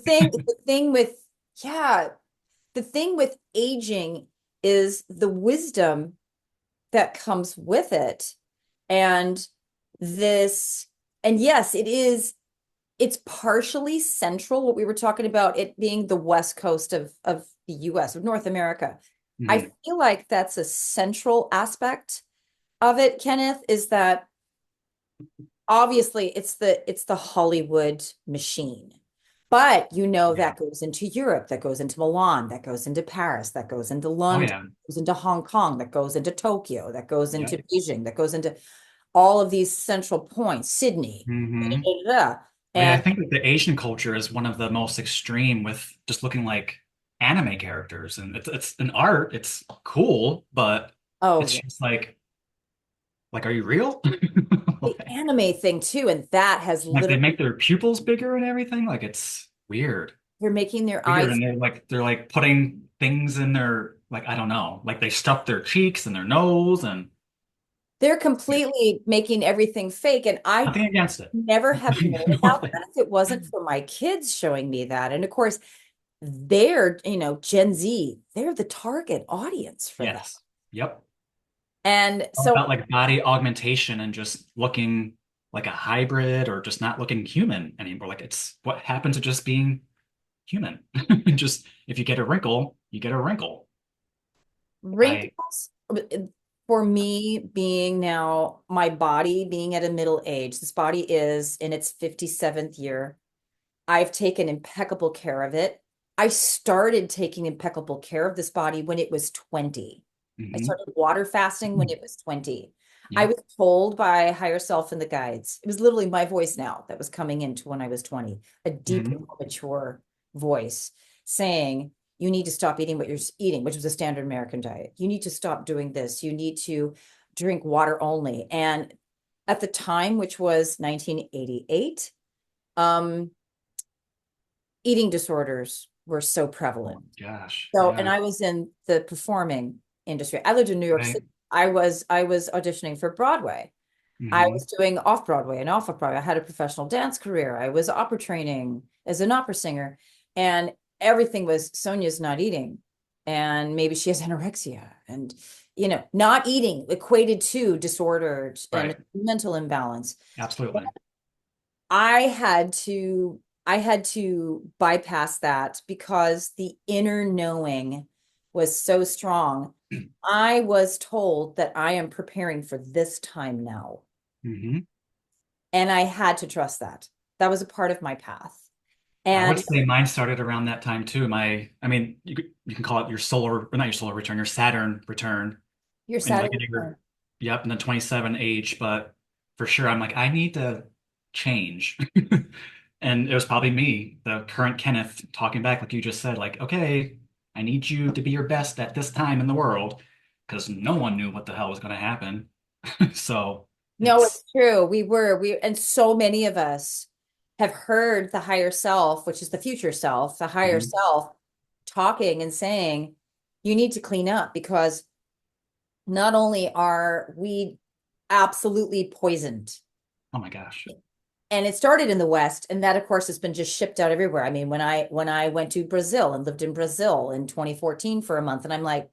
The thing with, yeah, the thing with aging is the wisdom that comes with it. And this, and yes, it's partially central, what we were talking about, it being the West Coast of the US, of North America. I Mhm. feel like that's a central aspect of it, Kenneth, is that obviously it's the Hollywood machine. But Yeah. that goes into Europe, that goes into Milan, that goes into Paris, that goes into Oh London, yeah. goes into Hong Kong, that goes into Tokyo, that goes into Yep. Beijing, that goes into all of these central points, Sydney. Da, Hmm. da, da, da. Well, yeah, I And think that the Asian culture is one of the most extreme with just looking like anime characters, and it's an art. It's cool, but oh it's yeah, just like, are you real? the Like, anime thing too, and that has like they literally, make their pupils bigger and everything. Like it's weird, they're making their weird, eyes, and they're like putting things in their like I don't know, like they stuff their cheeks and their nose, and they're weird. completely making everything fake. And I Nothing against it. never have known about Like, that if it wasn't for my kids showing me that. And of course, they're, Gen Z, they're the target audience for that. yes, yep. And All so, about like body augmentation and just looking like a hybrid or just not looking human anymore. Like it's what happened to just being human. Just if you get a wrinkle, you get a wrinkle. I wrinkles for me being now, my body being at a middle age, this body is in its 57th year. I've taken impeccable care of it. I started taking impeccable care of this body when it was 20. I mhm. started water fasting when it was 20. I was Yep. told by higher self and the guides. It was literally my voice now that was coming into when I was 20, a deeper, Mhm. more mature voice saying, you need to stop eating what you're eating, which was a standard American diet. You need to stop doing this. You need to drink water only. And at the time, which was 1988, um, eating disorders were so Oh prevalent. my gosh. So, and Yeah. I was in the performing industry. I lived in New York Right. City. I was auditioning for Broadway. I Hmm. was doing off Broadway and off of Broadway. I had a professional dance career. I was opera training as an opera singer, and everything was Sonia's not eating, and maybe she has anorexia, and not eating equated to disordered and Right. mental imbalance. Absolutely. I had to I had to bypass that because the inner knowing was so strong. I was told that I am preparing for this time now, Hmm. and I had to trust that. That was a part of my path. I would And say mine started around that time too. I mean, you can call it your solar, or not your solar return, your Saturn return, your and like Saturn in return. your, yep, in the 27 age. But for sure, I'm like, I need to change. And it was probably me, the current Kenneth, talking back, like you just said, like, okay, I need you to be your best at this time in the world, because no one knew what the hell was going to happen. So No, it's, it's true. And so many of us have heard the higher self, which is the future self, the higher mhm. self talking and saying, you need to clean up because not only are we absolutely poisoned, Oh my gosh. and it started in the West, and that of course has been just shipped out everywhere. I mean, when I went to Brazil and lived in Brazil in 2014 for a month, and I'm like,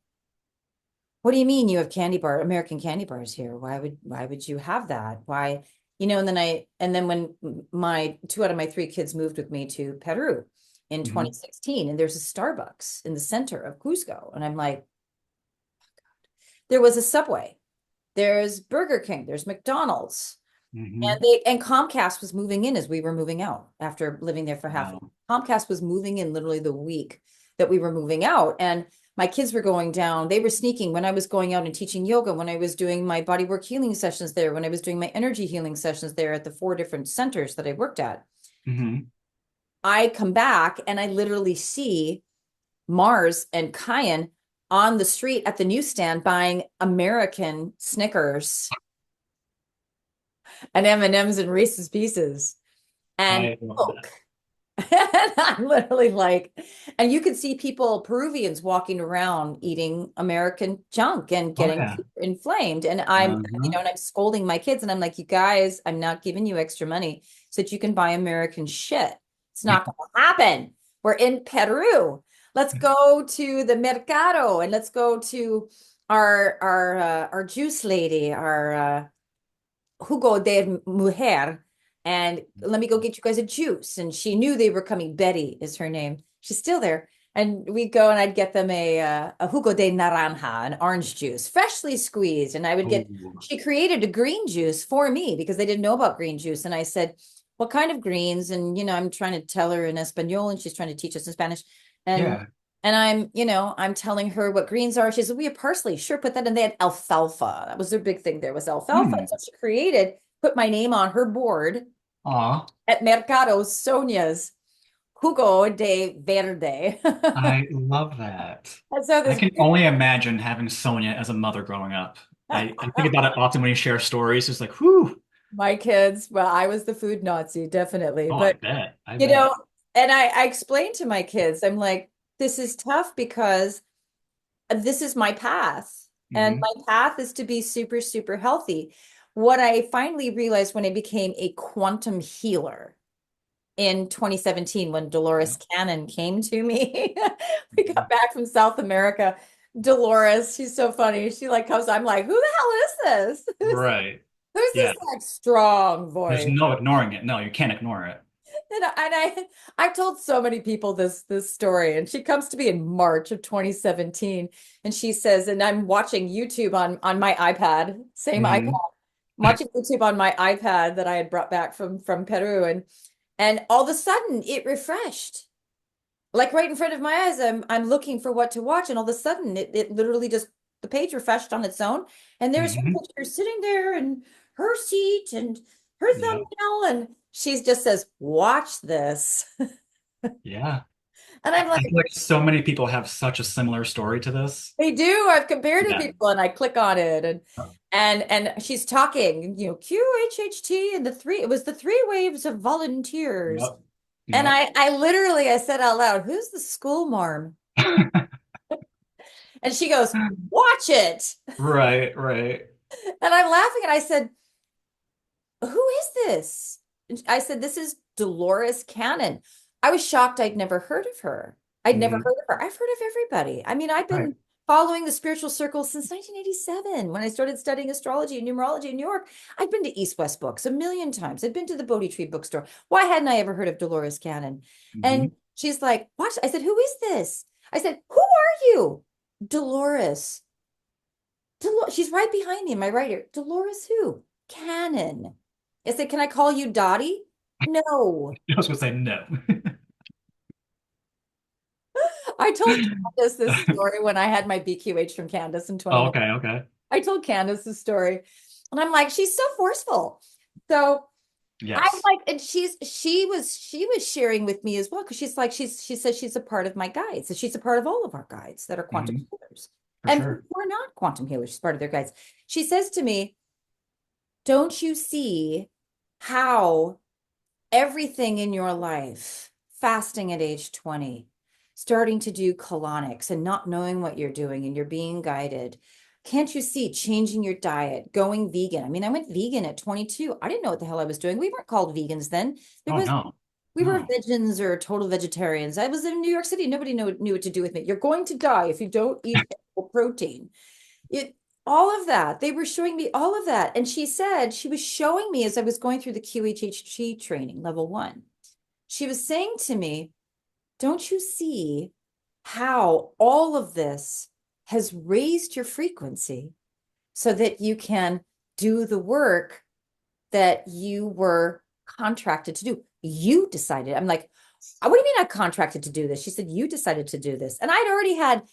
what do you mean you have American candy bars here? Why would you have that? Why, and then when my two out of my three kids moved with me to Peru in Hmm. 2016, and there's a Starbucks in the center of Cusco, and I'm like, there was a Subway, there's Burger King, there's McDonald's. Hmm. And Comcast was moving in as we were moving out after living there for half. Wow. Comcast was moving in literally the week that we were moving out. And my kids were going down. They were sneaking when I was going out and teaching yoga, when I was doing my bodywork healing sessions there, when I was doing my energy healing sessions there at the four different centers that I worked at. Hmm. I come back and I literally see Mars and Kyan on the street at the newsstand buying American Snickers and M&Ms and Reese's Pieces and I love Coke. that. And I'm literally like, and you can see people, Peruvians walking around eating American junk and Oh getting yeah. super inflamed. And I'm, Uh-huh. and I'm scolding my kids and I'm like, you guys, I'm not giving you extra money so that you can buy American shit. It's not going to happen. We're in Peru. Let's go to the mercado and let's go to our juice lady, our jugo de mujer, and let me go get you guys a juice. And she knew they were coming. Betty is her name. She's still there. And we go and I'd get them a jugo de naranja, an orange juice, freshly squeezed. And I would get, Oh, she created a green juice for me because they didn't know about green juice. And I said, what kind of greens? And, I'm trying to tell her in Espanol and she's trying to teach us in Spanish. And yeah. I'm telling her what greens are. She said, we have parsley. Sure, put that in. They had alfalfa. That was their big thing there was alfalfa. Hmm. So she created, put my name on her board Aw, at Mercado Sonia's Jugo de Verde. I love that. And so I this, can only imagine having Sonia as a mother growing up. I think about it often when you share stories. It's like, whoo. my kids, well, I was the food Nazi, definitely. Oh, I But, bet. I you know, bet. and I explained to my kids, I'm like, this is tough because this is my path. And Hmm. my path is to be super, super healthy. What I finally realized when I became a quantum healer in 2017, when Dolores Cannon came to me, we got back from South America. Dolores, she's so funny. She like comes, I'm like, who the hell is this? Right. Who's Yeah. this like strong There's voice? no ignoring it. No, you can't ignore it. I've told so many people this story, and she comes to me in March of 2017, and she says, and I'm watching YouTube on my iPad, same iPad, Hmm. I'm watching YouTube on my iPad that I had brought back from Peru, and all of a sudden it refreshed, like right in front of my eyes. I'm looking for what to watch, and all of a sudden it literally just the page refreshed on its own, and there's her Hmm. picture sitting there and her seat and her Yep. thumbnail, and she just says, "Watch this," Yeah. and I'm I like, feel like so many people have such a similar story to this. "They do." I've compared to Yeah. people, and I click on it, and she's talking, QHHT and the three. It was the three waves of volunteers, Yep. and Yep. I literally I said out loud, "Who's the school marm?" And she goes, "Watch it." Right, right. And I'm laughing and I said, who is this? And I said, this is Dolores Cannon. I was shocked I'd never heard of her. I'd never Hmm. heard of her. I've heard of everybody. I mean, I've Right. been following the spiritual circle since 1987 when I started studying astrology and numerology in New York. I've been to East West Books a million times. I'd been to the Bodhi Tree bookstore. Why hadn't I ever heard of Dolores Cannon? Hmm. And she's like, what? I said, who is this? I said, who are you? Dolores. She's right behind me in my right ear. Dolores who? Cannon. I said, can I call you Dottie? No. I was gonna say no. I told Candace this story when I had my BQH from Candace in Oh, 2019. okay, okay. I told Candace this story. And I'm like, she's so forceful. So I'm Yes. like, and she was sharing with me as well, because she's like, she says she's a part of my guides. So she's a part of all of our guides that are quantum Hmm. healers. For And who sure. are not quantum healers, she's part of their guides. She says to me, don't you see how everything in your life, fasting at age 20, starting to do colonics and not knowing what you're doing and you're being guided? Can't you see changing your diet, going vegan? I mean, I went vegan at 22. I didn't know what the hell I was doing. We weren't called vegans then. There Oh was no. We were No. vegans or total vegetarians. I was in New York City. Nobody knew what to do with me. You're going to die if you don't eat protein. It All of that. They were showing me all of that. And she said she was showing me as I was going through the QHHT training, level one. She was saying to me, don't you see how all of this has raised your frequency so that you can do the work that you were contracted to do? You decided. I'm like, what do you mean I contracted to do this? She said, you decided to do this. And I'd already had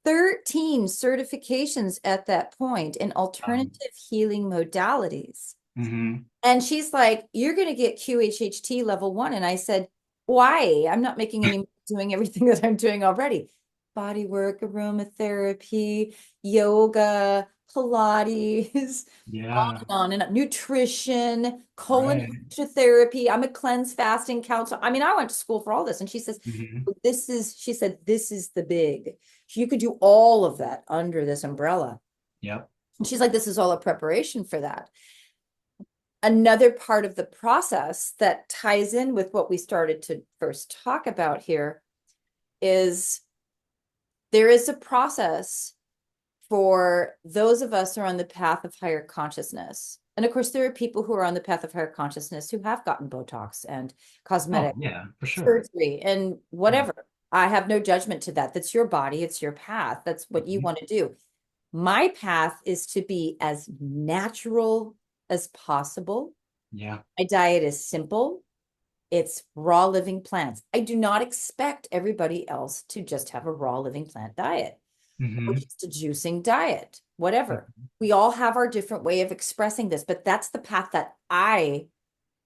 13 certifications at that point in alternative healing modalities. Hmm. And she's like, you're going to get QHHT level one. And I said, why? I'm not making any, doing everything that I'm doing already. Body work, aromatherapy, yoga, Pilates, Yeah. on and on, nutrition, colon Right. therapy. I'm a cleanse fasting counselor. I mean, I went to school for all this. And she says, Hmm. she said, this is the big. You could do all of that under this umbrella. Yep. And she's like, this is all a preparation for that. Another part of the process that ties in with what we started to first talk about here is there is a process for those of us who are on the path of higher consciousness. And of course, there are people who are on the path of higher consciousness who have gotten Botox and Oh, cosmetic yeah, for sure. surgery and Yeah. whatever. I have no judgment to that. That's your body, it's your path. That's what you Mhm. want to do. My path is to be as natural as possible. Yeah. My diet is simple. It's raw living plants. I do not expect everybody else to just have a raw living plant diet or Hmm. just a juicing diet, whatever. We all have our different way of expressing this, but that's the path that I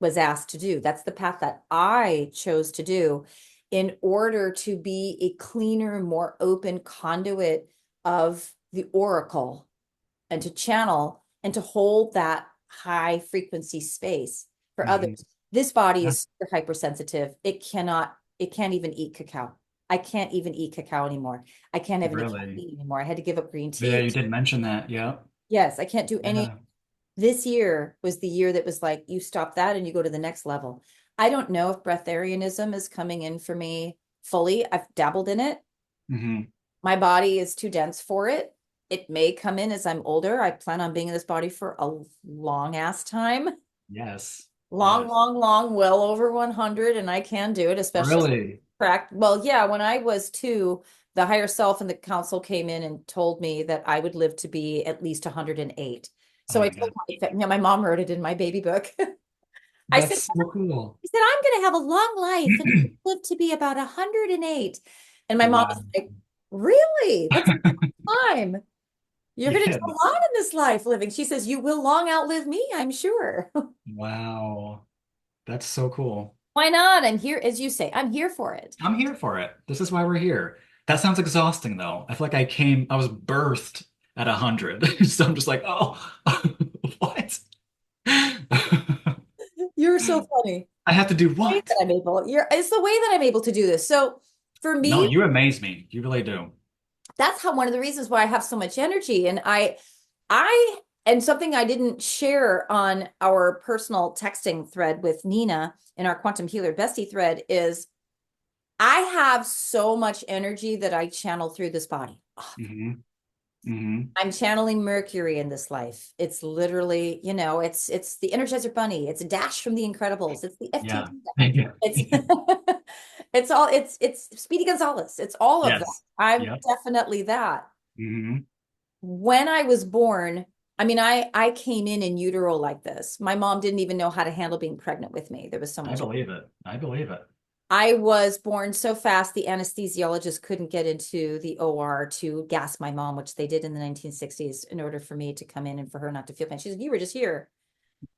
was asked to do. That's the path that I chose to do in order to be a cleaner, more open conduit of the oracle and to channel and to hold that high frequency space for Hmm. others. This body Yeah. is super hypersensitive. It can't even eat cacao. I can't even eat cacao anymore. I can't have any Really? caffeine anymore. I had to give up green Yeah, tea. you did mention that. Yeah. Yes, I can't do any. Yeah. This year was the year that was like, you stop that and you go to the next level. I don't know if breatharianism is coming in for me fully. I've dabbled in it. Hmm. My body is too dense for it. It may come in as I'm older. I plan on being in this body for a long ass time. Yes. Long, Yes. long, long, well over 100, and I can do it, especially Really? cracked. Well, yeah, when I was two, the higher self and the council came in and told me that I would live to be at least 108. Oh So I my told God. my mom wrote it in my baby book. That's so cool. I said, I'm going to have a long life and live to be about 108. And my mom was Wow. like, really? That's a long time. You're going to Yeah. do a lot in this life living. She says, you will long outlive me, I'm sure. Wow. That's so cool. Why not? I'm here, as you say, I'm here for it. I'm here for it. This is why we're here. That sounds exhausting though. I feel like I was birthed at 100. So I'm just like, oh, what? You're so funny. I have to do The way what? that it's the way that I'm able to do this. So for No, me, you amaze me. You really do. that's how one of the reasons why I have so much energy. And and something I didn't share on our personal texting thread with Nina in our Quantum Healer Bestie thread is I have so much energy that I channel through this body. Hmm. Hmm. I'm channeling Mercury in this life. It's literally, it's the Energizer Bunny. It's a Dash from The Incredibles. It's the Yeah. FTD. Yeah. It's it's Speedy Gonzalez. It's all of that. Yes. I'm Yep. definitely that. Hmm. When I was born, I mean, I came in utero like this. My mom didn't even know how to handle being pregnant with me. There was so I much. believe it. I believe it. I was born so fast, the anesthesiologist couldn't get into the OR to gas my mom, which they did in the 1960s in order for me to come in and for her not to feel pain. She's like, you were just here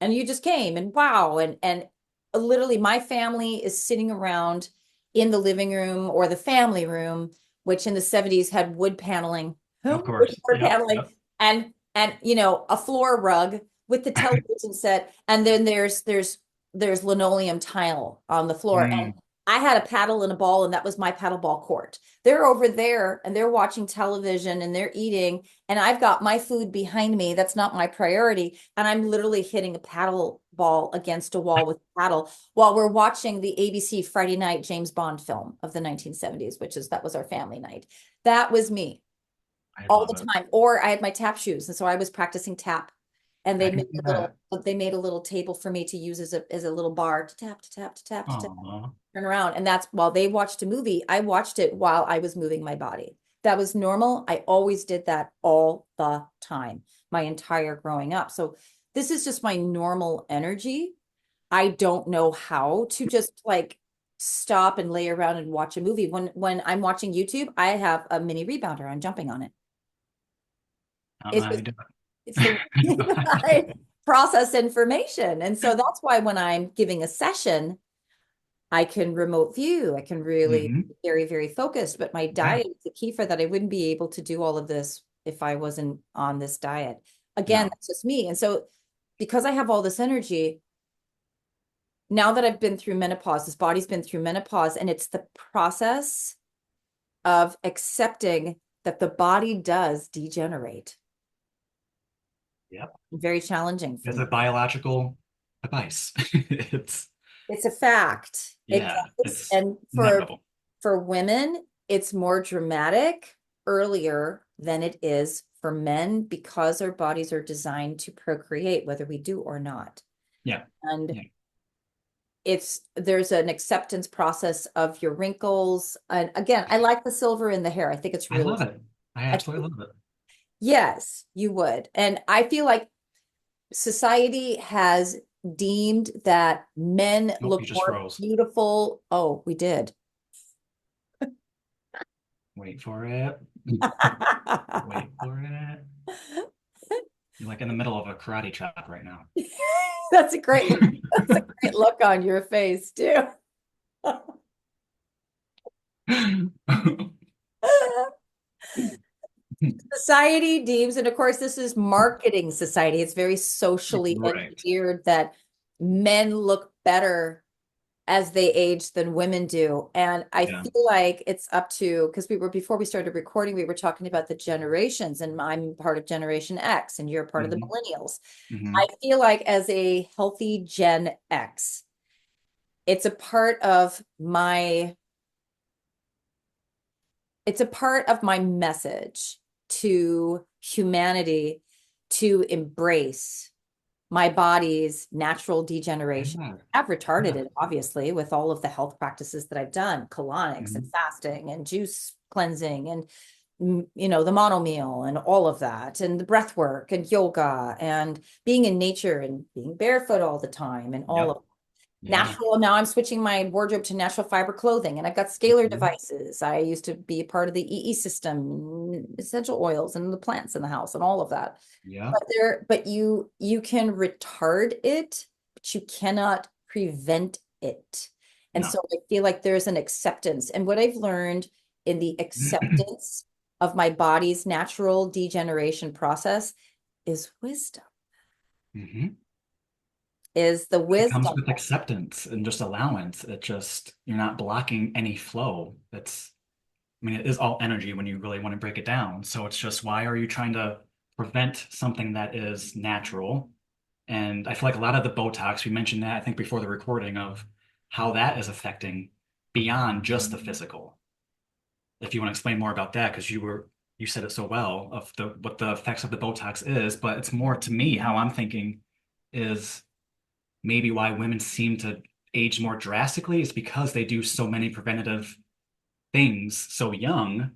and you just came and wow. And literally my family is sitting around in the living room or the family room, which in the 70s had wood paneling, Of wood course. floor Yep. paneling Yep. and a floor rug with the television set. And then there's linoleum tile on the floor. And Mm. I had a paddle and a ball, and that was my paddleball court. They're over there and they're watching television and they're eating, and I've got my food behind me. That's not my priority. And I'm literally hitting a paddle ball against a wall with a paddle while we're watching the ABC Friday night James Bond film of the 1970s, that was our family night. That was me I all love the it. time. Or I had my tap shoes. And so I was practicing tap. And I can see that. they made a little table for me to use as a little bar to tap, to tap, to tap, to tap, Oh, turn around. And that's while they watched a movie, I watched it while I was moving my body. That was normal. I always did that all the time, my entire growing up. So this is just my normal energy. I don't know how to just like stop and lay around and watch a movie. When I'm watching YouTube, I have a mini rebounder. I'm jumping on it. I don't know It's how you just do it's the way that it. I process information. And so that's why when I'm giving a session, I can remote view. I can really Hmm. be very, very focused. But my Yeah. diet is the key for that. I wouldn't be able to do all of this if I wasn't on this diet. Again, No. that's just me. And so because I have all this energy, now that I've been through menopause, this body's been through menopause, and it's the process of accepting that the body does degenerate. Yep. Very challenging for It's a me. biological device. It's It's a fact. It yeah, does. it's And inevitable. for women, it's more dramatic earlier than it is for men because our bodies are designed to procreate, whether we do or not. Yeah. And Yeah. there's an acceptance process of your wrinkles. And again, I like the silver in the hair. I think it's I really, love it. I I absolutely think, love it. yes, you would. And I feel like society has deemed that men Nope, you look just more froze. beautiful. Oh, we did. Wait for it. Wait for it. You're like in the middle of a karate chop right now. That's a great look. That's a great look on your face, too. Society deems, and of course, this is marketing society. It's very socially Right. engineered that men look better as they age than women do. And I Yeah. feel like it's up to, because before we started recording, we were talking about the generations, and I'm part of Generation X, and you're part of the Hmm. millennials. Hmm. I feel like as a healthy Gen X, it's a part of my it's a part of my message to humanity to embrace my body's natural degeneration. Yeah. I've retarded Yeah. it, obviously, with all of the health practices that I've done, colonics and Hmm. fasting and juice cleansing and the monomeal and all of that, and the breath work and yoga and being in nature and being barefoot all the time and all Yep. of Yeah. natural. Now I'm switching my wardrobe to natural fiber clothing, and I've got scalar Hmm. devices. I used to be a part of the EE system, essential oils and the plants in the house and all of that. Yep. But you can retard it, but you cannot prevent it. And No. so I feel like there's an acceptance. And what I've learned in the acceptance of my body's natural degeneration process is wisdom, Hmm. is the It comes wisdom. with acceptance and just allowance. It just, you're not blocking any flow. I mean, it is all energy when you really want to break it down. So it's just, why are you trying to prevent something that is natural? And I feel like a lot of the Botox, we mentioned that, I think, before the recording, of how that is affecting beyond just the physical. If you want to explain more about that, because you said it so well, of the what the effects of the Botox is, but it's more, to me, how I'm thinking is maybe why women seem to age more drastically is because they do so many preventative things so young,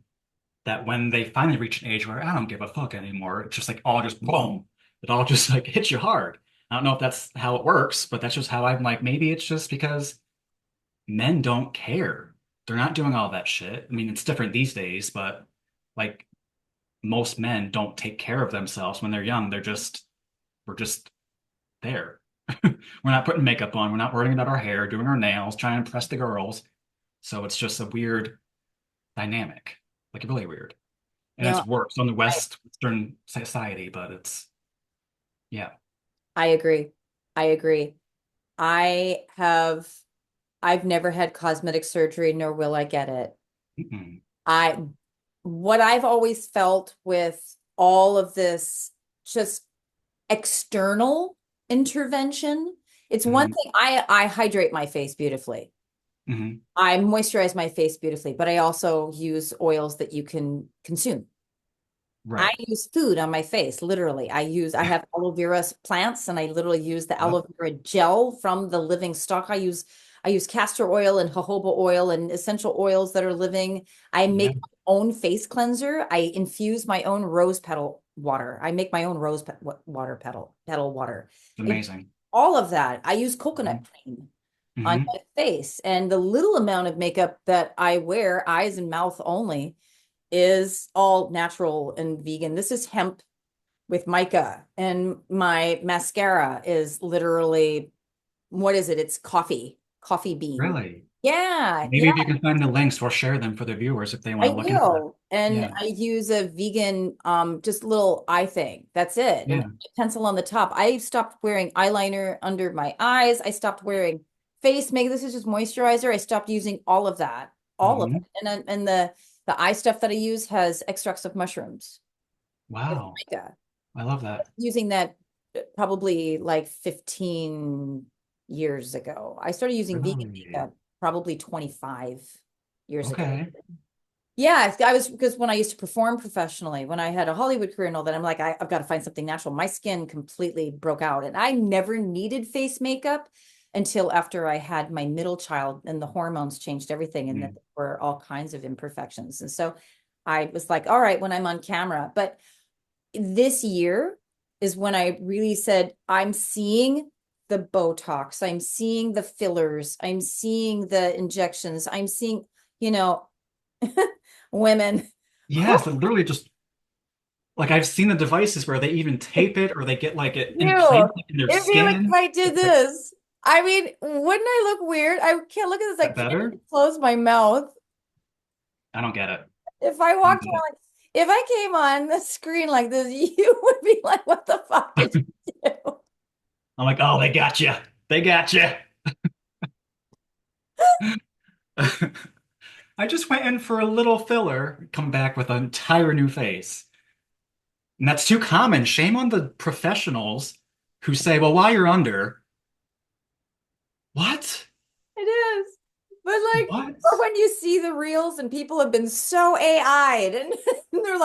that when they finally reach an age where I don't give a fuck anymore, it's just like all just boom. It all just like hits you hard. I don't know if that's how it works, but that's just how I'm like, maybe it's just because men don't care. They're not doing all that shit. I mean, it's different these days, but like most men don't take care of themselves when they're young. We're just there. We're not putting makeup on. We're not worrying about our hair, doing our nails, trying to impress the girls. So it's just a weird dynamic, like really weird. And it's Now, worse on the I, Western society, but it's, yeah. I agree. I agree. I have, I've never had cosmetic surgery, nor will I get it. Mm-mm. I, what I've always felt with all of this just external intervention, it's one Hmm. thing, I hydrate my face beautifully. Hmm. I moisturize my face beautifully, but I also use oils that you can consume. I Right. use food on my face, literally. I have aloe vera plants, and I literally use the aloe Yep. vera gel from the living stock. I use castor oil and jojoba oil and essential oils that are living. I Yeah. make my own face cleanser. I infuse my own rose petal water. I make my own water petal water. It's I, amazing. all of that. I use Hmm. coconut cream on Hmm. my face, and the little amount of makeup that I wear, eyes and mouth only, is all natural and vegan. This is hemp with mica, and my mascara is literally, what is it? It's coffee bean. Really? Yeah, yeah, Maybe if you can find the links, we'll share them for the viewers if they want I to look into that. will. And Yeah. I use a vegan, just little eye thing. That's it. And Yeah. a pencil on the top. I stopped wearing eyeliner under my eyes. I stopped wearing face makeup. This is just moisturizer. I stopped using all of that, all of it. Hmm. And the eye stuff that I use has extracts of mushrooms with Wow. mica. I love that. Using that probably like 15 years ago. I started using vegan Really? makeup probably 25 years ago. Okay. Yeah, I was because when I used to perform professionally, when I had a Hollywood career and all that, I'm like, I've got to find something natural. My skin completely broke out, and I never needed face makeup until after I had my middle child, and the hormones changed everything, and that Mm. there were all kinds of imperfections. And so I was like, all right, when I'm on camera. But this year is when I really said, I'm seeing the Botox, I'm seeing the fillers, I'm seeing the injections, I'm seeing, you know, women. Yes, they're literally just like I've seen the devices where they even tape it or they get like it You, implanted in their it'd be like if skin. I did It's like, is this. I mean, wouldn't I look weird? I can't look at this. I that can't better? even close my mouth. I don't get it. If I I don't walked get around, like, if I came on the screen like this, you would be like, "What the fuck did it. you do?" I'm like, oh, they got you. They got you. I just went in for a little filler, come back with an entire new face. And that's too common. Shame on the professionals who say, well, while you're under, what? It is. But like, What? or when you see the reels and people have been so AI'd and they're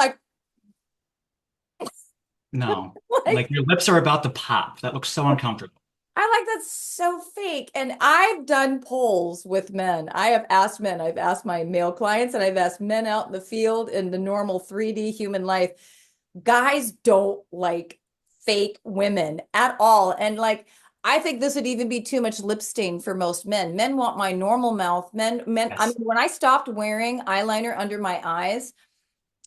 No. like, Like your lips are about to pop. That looks so uncomfortable. I like that's so fake. And I've done polls with men. I have asked men, I've asked my male clients, and I've asked men out in the field in the normal 3D human life. Guys don't like fake women at all. And like, I think this would even be too much lip stain for most men. Men want my normal mouth. I mean, Yes. when I stopped wearing eyeliner under my eyes,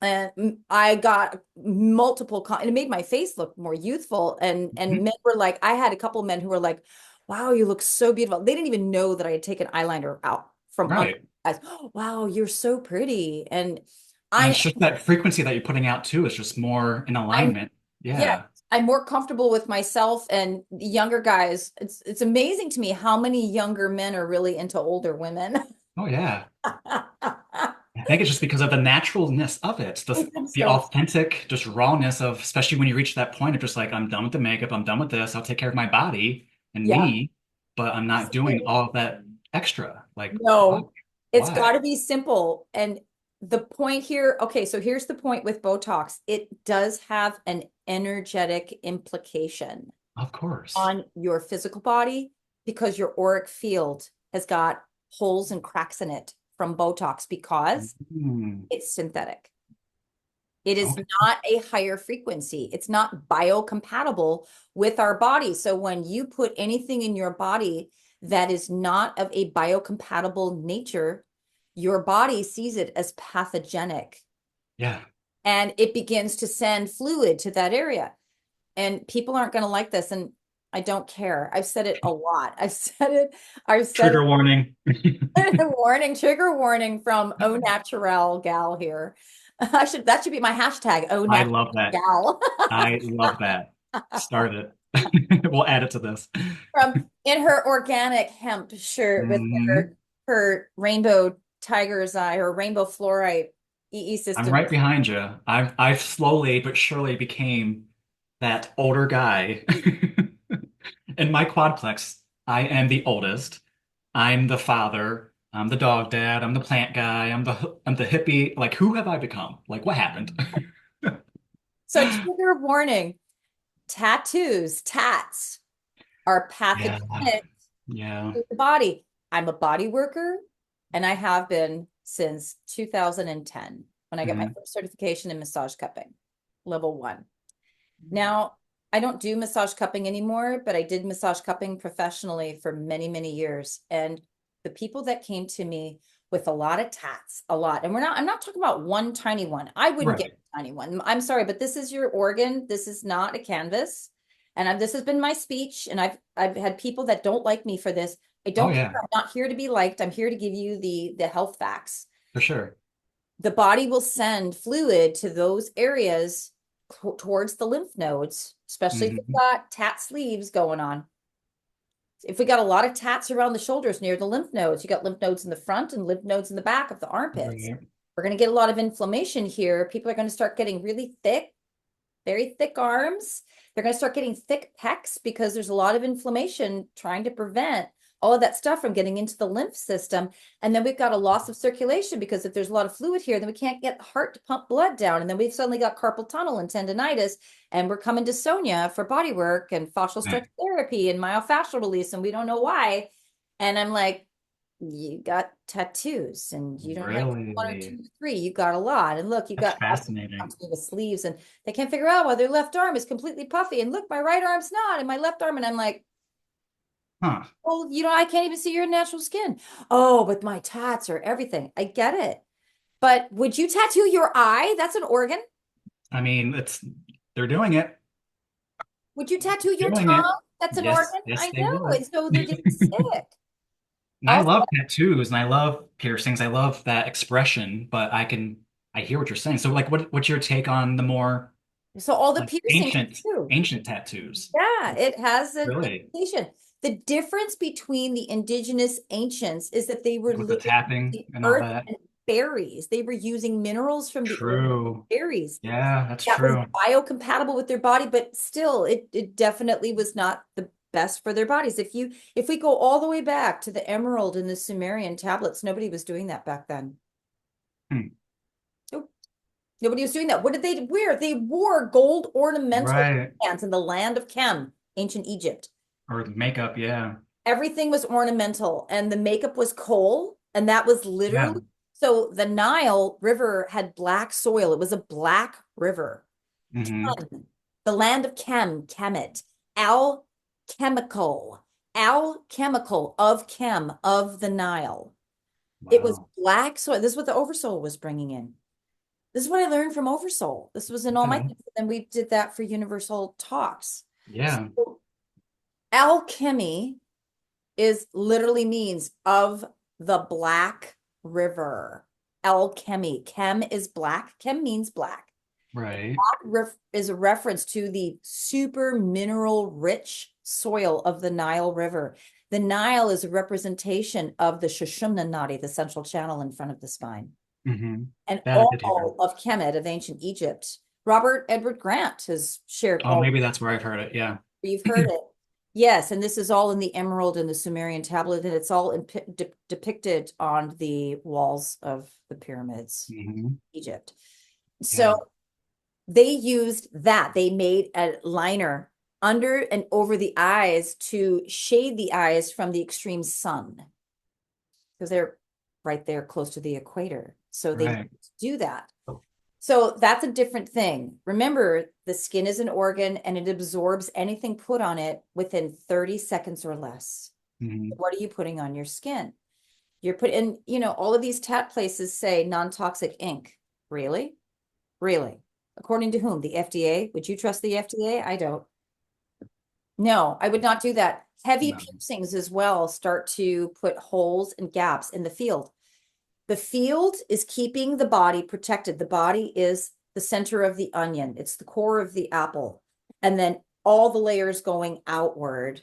and I got and it made my face look more youthful. And Mhm. men were like, I had a couple of men who were like, "Wow, you look so beautiful." They didn't even know that I had taken eyeliner out from under Right. my eyes. Oh, wow, you're so pretty. And And I it's just that frequency that you're putting out too is just more in I'm alignment. yeah, Yeah. I'm more comfortable with myself. And the younger guys. It's amazing to me how many younger men are really into older women. Oh, yeah. I think it's just because of the naturalness of it, the So authentic, just rawness of, especially when you reach that point of just like, I'm done with the makeup, I'm done with this, I'll take care of my body and yeah. me, but I'm not doing all of that extra. Like, why? No, it's got Why? to be simple. And the point here, okay, so here's the point with Botox. It does have an energetic implication Of course. on your physical body because your auric field has got holes and cracks in it from Botox because Mm, it's synthetic. It is okay. not a higher frequency. It's not biocompatible with our body. So when you put anything in your body that is not of a biocompatible nature, your body sees it as pathogenic Yeah. and it begins to send fluid to that area. And people aren't going to like this. And I don't care. I've said it a lot. I've said Trigger warning. it. Warning, trigger warning from Au Natural gal here. That should be my hashtag, Au I Natural love that. gal. I love that. Start it. We'll add it to this. From in her organic hemp shirt with Hmm. her rainbow tiger's eye, her rainbow fluorite EE I'm system. right behind you. I've slowly but surely became that older guy. In my quadplex, I am the oldest. I'm the father. I'm the dog dad. I'm the plant guy. I'm the hippie. Like, who have I become? Like, what happened? So trigger warning, tats are Yeah, pathogenic yeah. to the body. I'm a body worker and I have been since 2010 when I got my Mhm. first certification in massage cupping, level one. Now, I don't do massage cupping anymore, but I did massage cupping professionally for many, many years. And the people that came to me with a lot of tats, a lot, and I'm not talking about one tiny one. I wouldn't get Right. a tiny one. I'm sorry, but this is your organ. This is not a canvas. And this has been my speech. And I've had people that don't like me for this. I Oh don't care. yeah, I'm not here to be liked. I'm here to give you the health facts. for sure. The body will send fluid to those areas towards the lymph nodes, especially if we've Hmm. got tat sleeves going on. If we got a lot of tats around the shoulders near the lymph nodes, you got lymph nodes in the front and lymph nodes in the back of the armpits. Right. We're going to get a lot of inflammation here. People are going to start getting really thick, very thick arms. They're going to start getting thick pecs because there's a lot of inflammation trying to prevent all of that stuff from getting into the lymph system. And then we've got a loss of circulation because if there's a lot of fluid here, then we can't get the heart to pump blood down. And then we've suddenly got carpal tunnel and tendonitis. And we're coming to Sonia for body work and fascial stretch Right. therapy and myofascial release. And we don't know why. And I'm like, you got tattoos and you don't have one or two Really? or three, you got a lot. And look, you That's got fascinating. with sleeves and they can't figure out why their left arm is completely puffy. And look, my right arm's not, and my left arm. And I'm like, Huh. well, I can't even see your natural skin. Oh, but my tats are everything. I get it. But would you tattoo your eye? That's an organ. I mean, they're doing it. Would you tattoo your Doing it. tongue? That's an Yes, organ. yes, I they know. would. And so they're getting sick. And I Also, love tattoos and I love piercings. I love that expression, but I hear what you're saying. So like what's your take on the more so all the like piercings too. ancient tattoos? Yeah, it has an Really? indication. The difference between the indigenous ancients is that they were Like with the living tapping the and all earth that? and berries. They were using minerals from the earth True. berries Yeah, that's that was true. biocompatible with their body, but still, it definitely was not the best for their bodies. If we go all the way back to the emerald and the Sumerian tablets, nobody was doing that back then. Hmm. Nope. Nobody was doing that. What did they wear? They wore gold ornamental Right. pants in the land of Kem, ancient Egypt. Or the makeup, yeah. Everything was ornamental and the makeup was coal. And that was Yeah. literally, so the Nile River had black soil. It was a black river. Hmm. Kem, the land of Kemet, alchemical, alchemical of Kem, of the Nile. It was Wow. black soil. This is what the Oversoul was bringing in. This is what I learned from Oversoul. This was in all my Okay. things. And we did that for Universal Talks. Yeah. So alchemy is literally means of the Black River. Alchemy. Chem is black. Chem means black. Right. Is a reference to the super mineral rich soil of the Nile River. The Nile is a representation of the Shushumna Nadi, the central channel in front of the spine. Hmm. And That I did hear. all of Kemet of ancient Egypt. Robert Edward Grant has shared Oh, all. maybe that's where I've heard it. Yeah. You've heard it. Yes, and this is all in the Emerald and the Sumerian tablet, and it's all depicted on the walls of the pyramids, Hmm. Egypt. So Yeah. they used that. They made a liner under and over the eyes to shade the eyes from the extreme sun because they're right there close to the equator. So they Right. do that. So that's a different thing. Remember, the skin is an organ and it absorbs anything put on it within 30 seconds or less. Hmm. What are you putting on your skin? You're putting, all of these tat places say non-toxic ink. Really? Really? According to whom? The FDA? Would you trust the FDA? I don't. No, I would not do that. Heavy No. piercings as well start to put holes and gaps in the field. The field is keeping the body protected. The body is the center of the onion. It's the core of the apple. And then all the layers going outward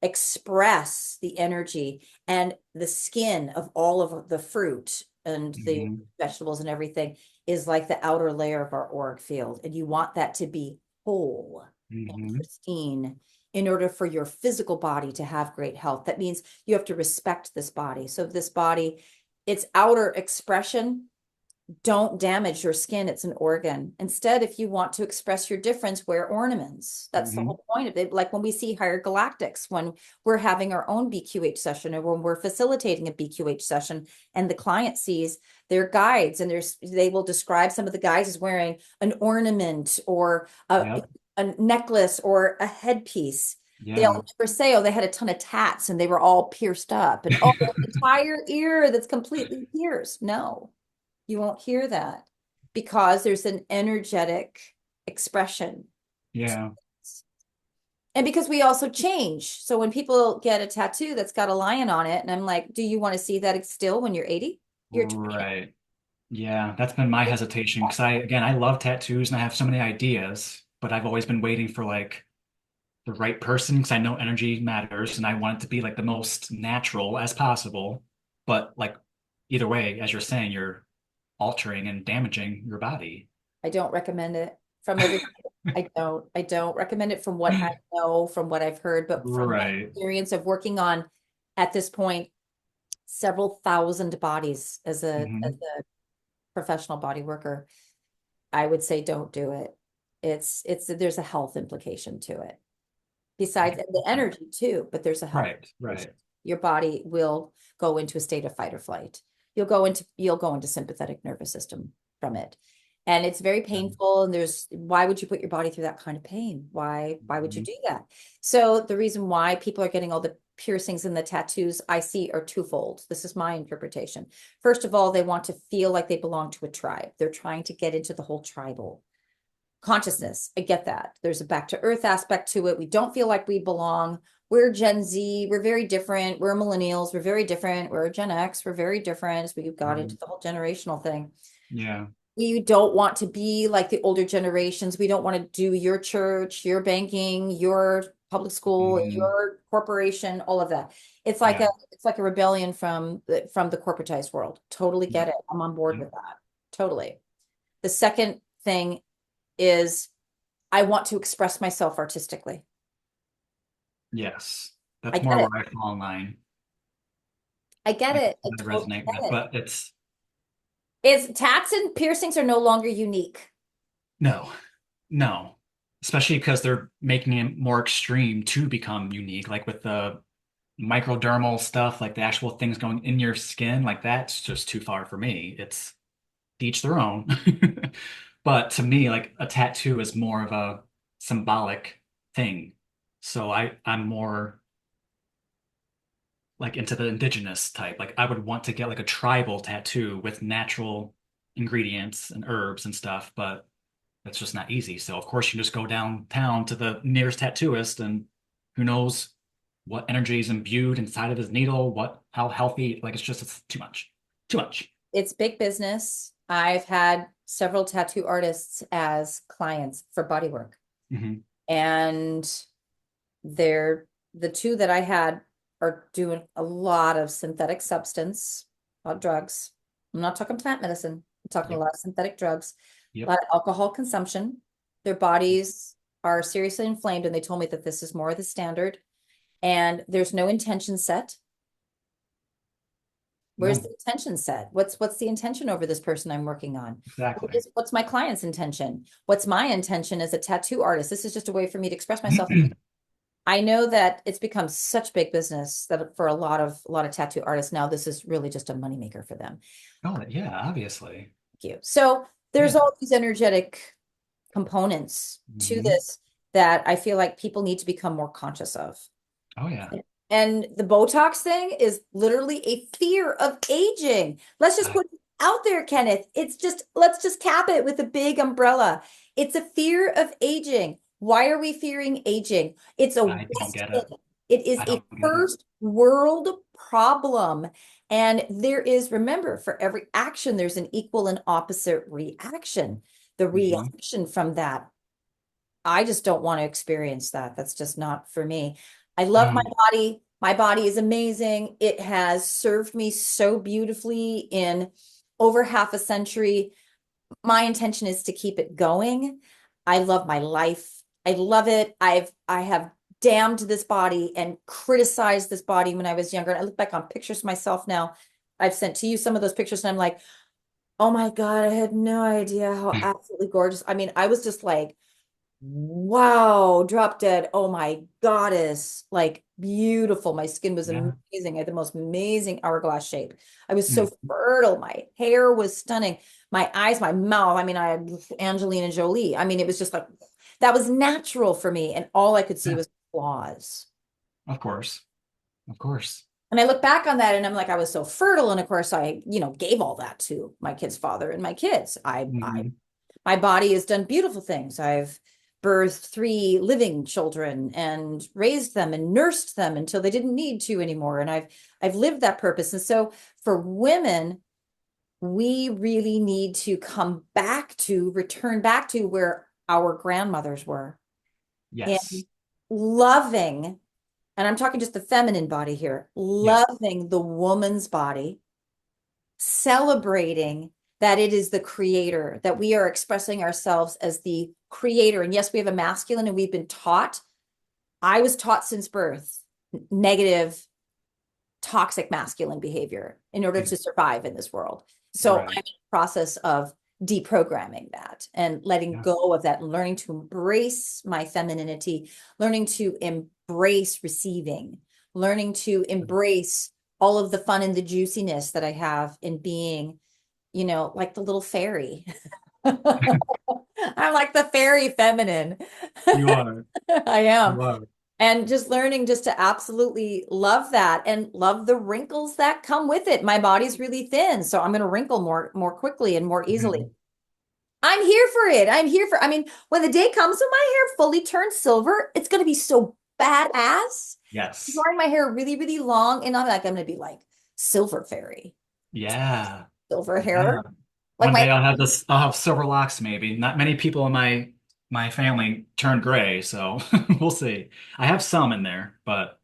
express the energy, and the skin of all of the fruit and the Hmm. vegetables and everything is like the outer layer of our auric field. And you want that to be whole and Hmm. pristine in order for your physical body to have great health. That means you have to respect this body. So this body, its outer expression, don't damage your skin. It's an organ. Instead, if you want to express your difference, wear ornaments. That's the Hmm. whole point of it. Like when we see higher galactics, when we're having our own BQH session or when we're facilitating a BQH session and the client sees their guides and they will describe some of the guides as wearing an ornament or Yep. a necklace or a headpiece. Yeah. They'll never say, oh, they had a ton of tats and they were all pierced up and oh, the entire ear that's completely pierced. No, you won't hear that because there's an energetic expression. Yeah. And because we also change. So when people get a tattoo that's got a lion on it, and I'm like, do you want to see that still when you're 80? You're 20. Right. Yeah, that's been my hesitation because I love tattoos and I have so many ideas, but I've always been waiting for like the right person because I know energy matters and I want it to be like the most natural as possible. But like either way, as you're saying, you're altering and damaging your body. I don't recommend it from everything. I don't recommend it from what I know, from what I've heard, but from my Right. experience of working on at this point several thousand bodies as Hmm. a professional body worker, I would say don't do it. It's there's a health implication to it. Besides and the energy too, but there's a health Right, implication. right. Your body will go into a state of fight or flight. You'll go into sympathetic nervous system from it. And it's very painful. And there's why would you put your body through that kind of pain? Why would you Mhm. do that? So the reason why people are getting all the piercings and the tattoos I see are twofold. This is my interpretation. First of all, they want to feel like they belong to a tribe. They're trying to get into the whole tribal consciousness. I get that. There's a back to earth aspect to it. We don't feel like we belong. We're Gen Z. We're very different. We're millennials. We're very different. We're Gen X. We're very different as we got into Mhm. the whole generational thing. Yeah. We don't want to be like the older generations. We don't want to do your church, your banking, your public school, Hmm. your corporation, all of that. Yeah. It's like a rebellion from the corporatized world. Totally get Yep. it. I'm on board Yep. with that. Totally. The second thing is I want to express myself artistically. Yes. I That's more get it. where I fall in line. I get Like it. I I totally resonate with, get it. but it's Is tats and piercings are no longer unique. no, no. Especially because they're making it more extreme to become unique, like with the microdermal stuff, like the actual things going in your skin, like that's just too far for me. It's each their own. But to me, like a tattoo is more of a symbolic thing. So I'm more like into the indigenous type. Like I would want to get like a tribal tattoo with natural ingredients and herbs and stuff, but that's just not easy. So of course you just go downtown to the nearest tattooist and who knows what energy is imbued inside of his needle, what how healthy, like it's too much. Too much. It's big business. I've had several tattoo artists as clients for bodywork. Hmm. And they're the two that I had are doing a lot of synthetic substance, a lot of drugs. I'm not talking plant medicine. I'm talking a Yep. lot of synthetic drugs, a Yep. lot of alcohol consumption. Their bodies are seriously inflamed, and they told me that this is more the standard. And there's no intention set. Where's the No, intention set? What's the intention over this person I'm working on? exactly. What's my client's intention? What's my intention as a tattoo artist? This is just a way for me to express myself. I know that it's become such big business that for a lot of tattoo artists now, this is really just a moneymaker for them. Oh, yeah, obviously. Thank you. So there's Yeah. all these energetic components to Hmm. this that I feel like people need to become more conscious of. Oh, yeah. And the Botox thing is literally a fear of aging. Let's just I, put it out there, Kenneth. Let's just cap it with a big umbrella. It's a fear of aging. Why are we fearing aging? It's a I don't get it. Western, it is I a don't get it. first world problem. And there is, remember, for every action, there's an equal and opposite reaction. The Hmm. reaction from that I just don't want to experience that. That's just not for me. I love my Um, body. My body is amazing. It has served me so beautifully in over half a century. My intention is to keep it going. I love my life. I love it. I have damned this body and criticized this body when I was younger. And I look back on pictures of myself now. I've sent to you some of those pictures, and I'm like, oh my God, I had no idea how absolutely gorgeous. I mean, I was just like, wow, drop dead. Oh my goddess. Like beautiful. My skin was yeah. amazing. I had the most amazing hourglass shape. I was so Mm. fertile. My hair was stunning. My eyes, my mouth. I mean, I had Angelina Jolie. I mean, it was just like that was natural for me. And all I could see Yeah. was flaws. Of course. Of course. And I look back on that and I'm like, I was so fertile. And of course, I, gave all that to my kid's father and my kids. Hmm. My body has done beautiful things. I've birthed three living children and raised them and nursed them until they didn't need to anymore. And I've lived that purpose. And so for women, we really need to return back to where our grandmothers were in Yes. loving, and I'm talking just the feminine body here, Yes. loving the woman's body, celebrating that it is the creator, that we are expressing ourselves as the creator. And yes, we have a masculine and we've been taught. I was taught since birth negative. toxic masculine behavior in order to survive in this world. So I'm Right. in the process of deprogramming that and letting Yeah. go of that, learning to embrace my femininity, learning to embrace receiving, learning to embrace all of the fun and the juiciness that I have in being, like the little fairy. I'm like the fairy feminine. You are. I am. You are. And just learning just to absolutely love that and love the wrinkles that come with it. My body's really thin, so I'm going to wrinkle more quickly and more easily. Mhm. I'm here for it. I mean, when the day comes when my hair fully turns silver, it's going to be so badass. Yes. Growing my hair really, really long, and I'm going to be like silver fairy, Yeah. silver Yeah. hair. Like One my, day I'll have silver locks maybe. Not many people in my family turn gray, so we'll see. I have some in there, but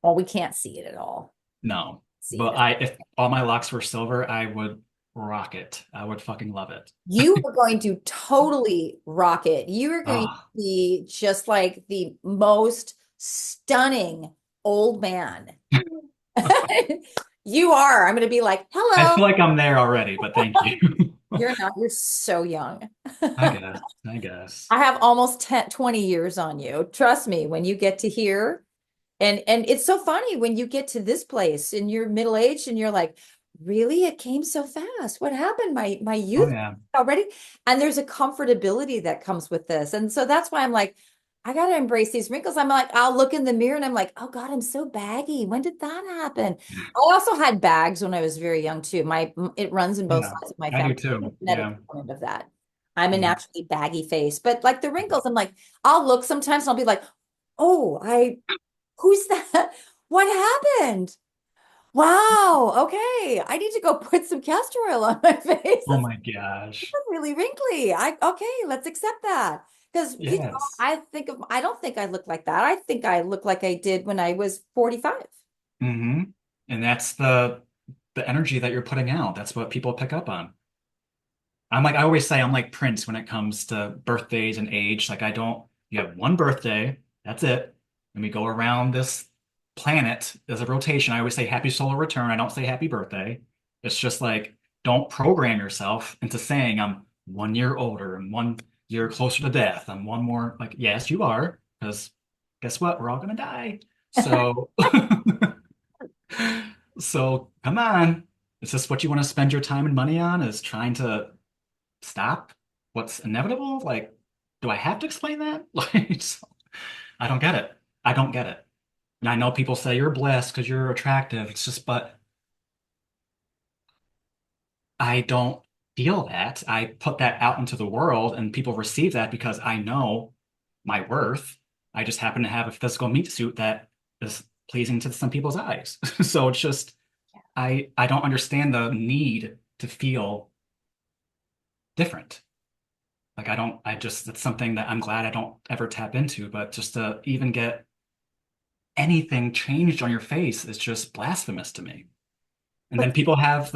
well, we can't see it at all. no. See But it. if all my locks were silver, I would rock it. I would fucking love it. You are going to totally rock it. You are going to Oh, be just like the most stunning old man. You are. I'm going to be like, I hello. feel like I'm there already, but thank you. You're not. You're so young. I guess. I guess. I have almost 10, 20 years on you. Trust me, when you get to here, and it's so funny when you get to this place and you're middle aged and you're like, really? It came so fast. What happened? My Oh youth yeah. already? And there's a comfortability that comes with this. And so that's why I'm like, I gotta embrace these wrinkles. I'm like, I'll look in the mirror and I'm like, oh God, I'm so baggy. When did that happen? I also had bags when I was very young too. It runs in both Yeah. sides of my I do family. too. Genetic Yeah. component of that. I'm a Mhm. naturally baggy face, but like the wrinkles, I'm like, I'll look sometimes and I'll be like, oh, who's that? What happened? Wow. Okay. I need to go put some castor oil on my face. Oh my gosh. That's really wrinkly. Okay, let's accept that. Because Yes. I don't think I look like that. I think I look like I did when I was 45. Hmm. And that's the energy that you're putting out. That's what people pick up on. I always say I'm like Prince when it comes to birthdays and age. Like I don't, you have one birthday, that's it. And we go around this planet as a rotation. I always say happy solar return. I don't say happy birthday. It's just like, don't program yourself into saying I'm 1 year older and 1 year closer to death. I'm one more, like, yes, you are, because guess what? We're all gonna die. So, so come on. Is this what you want to spend your time and money on? Is trying to stop what's inevitable? Like, do I have to explain that? Like, I don't get it. I don't get it. And I know people say you're blessed because you're attractive. It's just, but I don't feel that. I put that out into the world and people receive that because I know my worth. I just happen to have a physical meat suit that is pleasing to some people's eyes. So it's just, I don't understand the need to feel different. Like I just, it's something that I'm glad I don't ever tap into, but just to even get anything changed on your face is just blasphemous to me. And then But people have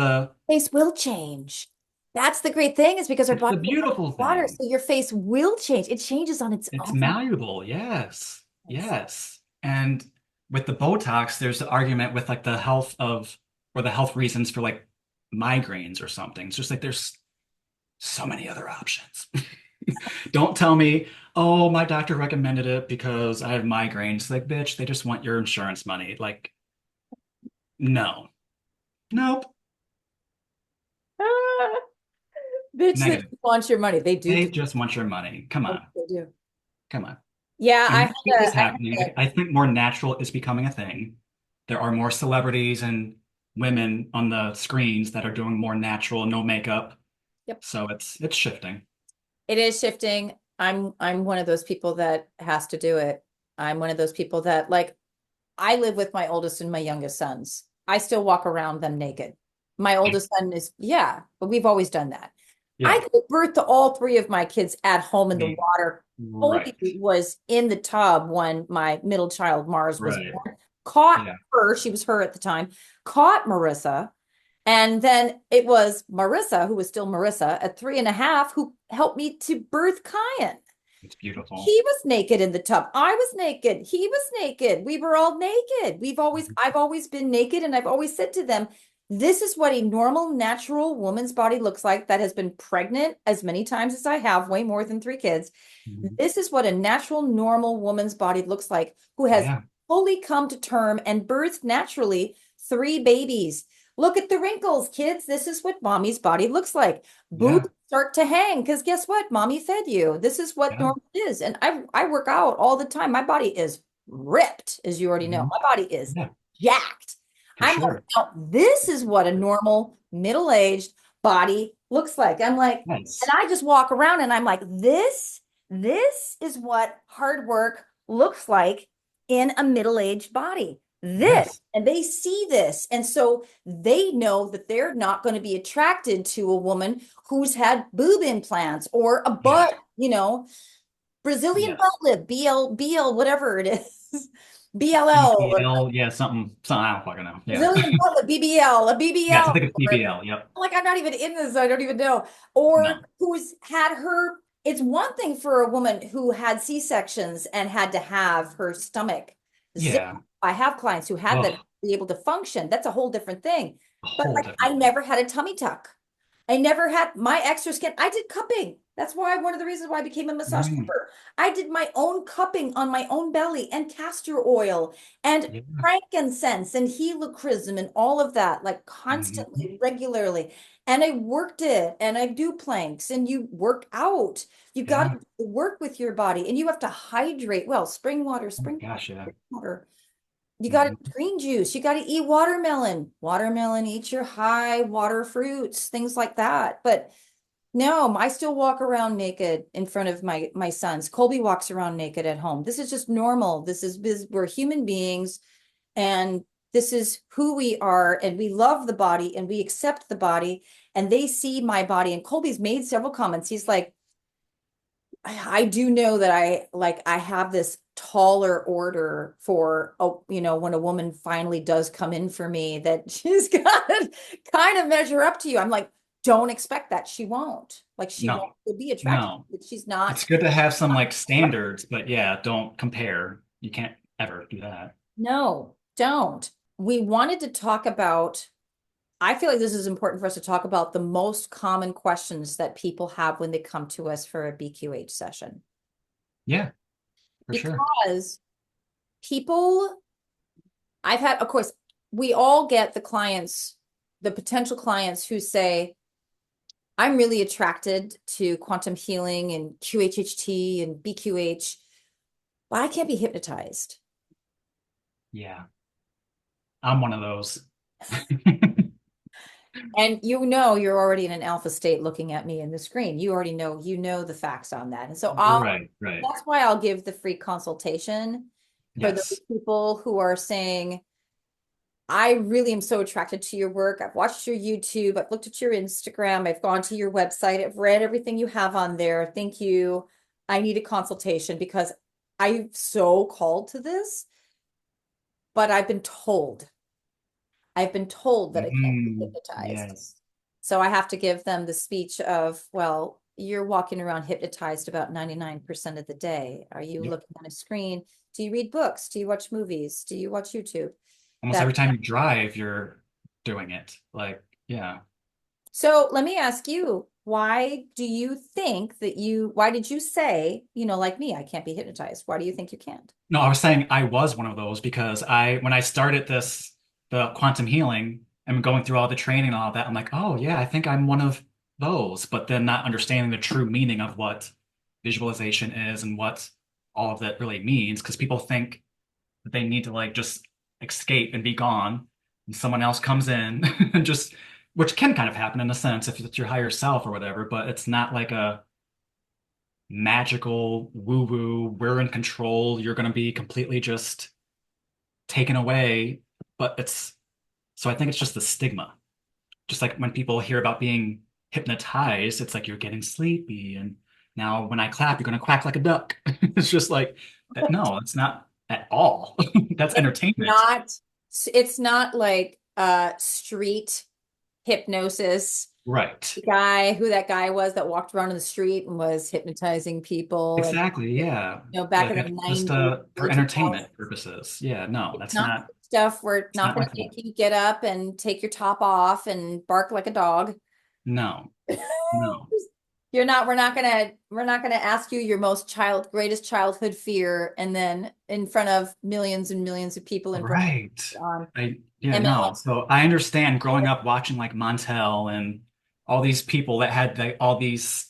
face will change. That's the great thing is because our it's body the is beautiful water, thing. so your face will change. It changes on its It's own. malleable. Yes. Yes. Yes. And with the Botox, there's the argument with like the health of, or the health reasons for like migraines or something. It's just like there's so many other options. Don't tell me, oh, my doctor recommended it because I have migraines. Like, bitch, they just want your insurance money. Like, no, nope, Ah, bitch, they negative. just want your money. They do. They just want your money. Come on, They do. come on. Yeah, And I more shit had is a, I happening. had a, I think more natural is becoming a thing. There are more celebrities and women on the screens that are doing more natural, no makeup. yep. So it's shifting. It is shifting. I'm one of those people that has to do it. I'm one of those people that like I live with my oldest and my youngest sons. I still walk around them naked. My oldest son is, yeah, but we've always done that. I Yeah. gave birth to all three of my kids at home in the Mm. water. Goldie Right. was in the tub when my middle child, Mars, was Right. born. Caught Yeah. her, she was her at the time, caught Marissa. And then it was Marissa, who was still Marissa at 3.5, who helped me to birth Kyan. It's beautiful. He was naked in the tub. I was naked. He was naked. We were all naked. I've always been naked, and I've always said to them, this is what a normal, natural woman's body looks like that has been pregnant as many times as I have, way more than 3 kids. Mhm. This is what a natural, normal woman's body looks like who has Yeah. fully come to term and birthed naturally 3 babies. Look at the wrinkles, kids. This is what mommy's body looks like. Yeah. Boobs start to hang because guess what? Mommy fed you. This is what Yeah. normal is. And I work out all the time. My body is ripped, as you already know. Mhm. My body is Yeah, jacked. for I'm like, sure. now, this is what a normal middle-aged body looks like. I'm like, and Yes. I just walk around and I'm like, this is what hard work looks like in a middle-aged body. This, Yes. and they see this. And so they know that they're not going to be attracted to a woman who's had boob implants or a Yeah. butt, Brazilian butt Yes. lift, BL, whatever it is, BLL, or BBL. Yeah. Something. I don't fucking know. Yeah. Brazilian butt lift, BBL, a Yes. I BBL. think it's BBL. Yep. Like I'm not even in this, I don't even know. Or No. who's had her, it's one thing for a woman who had C-sections and had to have her stomach zip. Yeah. I have clients who had that to Ugh. be able to function. That's a whole different thing. A But whole like different I thing. never had a tummy tuck. I never had my extra skin. I did cupping. That's why one of the reasons why I became a massage Mm. cupper. I did my own cupping on my own belly and castor oil and Yeah. frankincense and helichrysum and all of that, like Mhm. constantly, regularly. And I worked it and I do planks and you work out. You got Yeah. to work with your body and you have to hydrate. Well, Oh my gosh. Yeah. spring water. You got to Mhm. green juice. You got to eat watermelon. Watermelon, eat your high water fruits, things like that. But no, I still walk around naked in front of my sons. Colby walks around naked at home. This is just normal. We're human beings and this is who we are and we love the body and we accept the body and they see my body and Colby's made several comments. He's like, I do know that I have this taller order for when a woman finally does come in for me that she's got to kind of measure up to you. I'm like, don't expect that. She won't. Like she No. won't be attracted, No. but she's not. It's good to have some like standards, but yeah, don't compare. You can't ever do that. No, don't. We wanted to talk about, I feel like this is important for us to talk about the most common questions that people have when they come to us for a BQH session. Yeah, for sure. Because people I've had, of course, we all get the clients, the potential clients who say, I'm really attracted to quantum healing and QHHT and BQH, but I can't be hypnotized. Yeah. I'm one of those. And you're already in an alpha state looking at me in the screen. You know the facts on that. And so Right, right. that's why I'll give the free consultation for those Yes. people who are saying, I really am so attracted to your work. I've watched your YouTube. I've looked at your Instagram. I've gone to your website. I've read everything you have on there. Thank you. I need a consultation because I'm so called to this, but I've been told that I can't be hypnotized. Yes. So I have to give them the speech of, well, you're walking around hypnotized about 99% of the day. Are you Yep. looking on a screen? Do you read books? Do you watch movies? Do you watch YouTube? Almost That every time you drive, you're doing it. Like, yeah. So let me ask you, why did you say, like me, I can't be hypnotized? Why do you think you can't? No, I was saying I was one of those because when I started the quantum healing and going through all the training and all that, I'm like, oh yeah, I think I'm one of those, but then not understanding the true meaning of what visualization is and what all of that really means, because people think that they need to like just escape and be gone, and someone else comes in and just, which can kind of happen in a sense if it's your higher self or whatever, but it's not like a magical woo-woo, we're in control, you're going to be completely just taken away. But it's so I think it's just the stigma. Just like when people hear about being hypnotized, it's like you're getting sleepy. And now when I clap, you're going to quack like a duck. It's just like that. No, it's not at all. That's It's entertainment. not, it's not like street hypnosis Right. Who that guy was that walked around in the street and was hypnotizing people, and Exactly. Yeah. back in the Just 90s, for early entertainment 2000s. purposes. Yeah. No, It's that's not not, stuff. We're it's not not going my to make thing. you get up and take your top off and bark like a dog. No, no. We're not gonna ask you your greatest childhood fear and then in front of millions and millions of people in front Right. on Yeah, no. MLM. So I understand growing up watching like Montel and all these people that had all these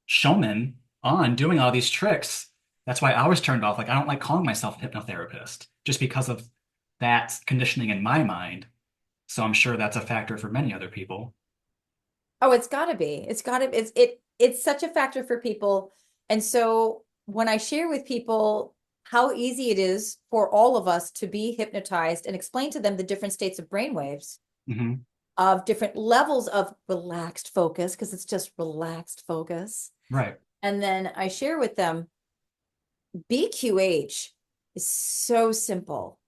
showmen on doing all these tricks. That's why I was turned off. Like, I don't like calling myself a hypnotherapist just because of that conditioning in my mind. So I'm sure that's a factor for many other people. Oh, it's gotta be. It's such a factor for people. And so when I share with people how easy it is for all of us to be hypnotized and explain to them the different states of brainwaves Hmm. of different levels of relaxed focus, because it's just relaxed focus. Right. And then I share with them BQH is so simple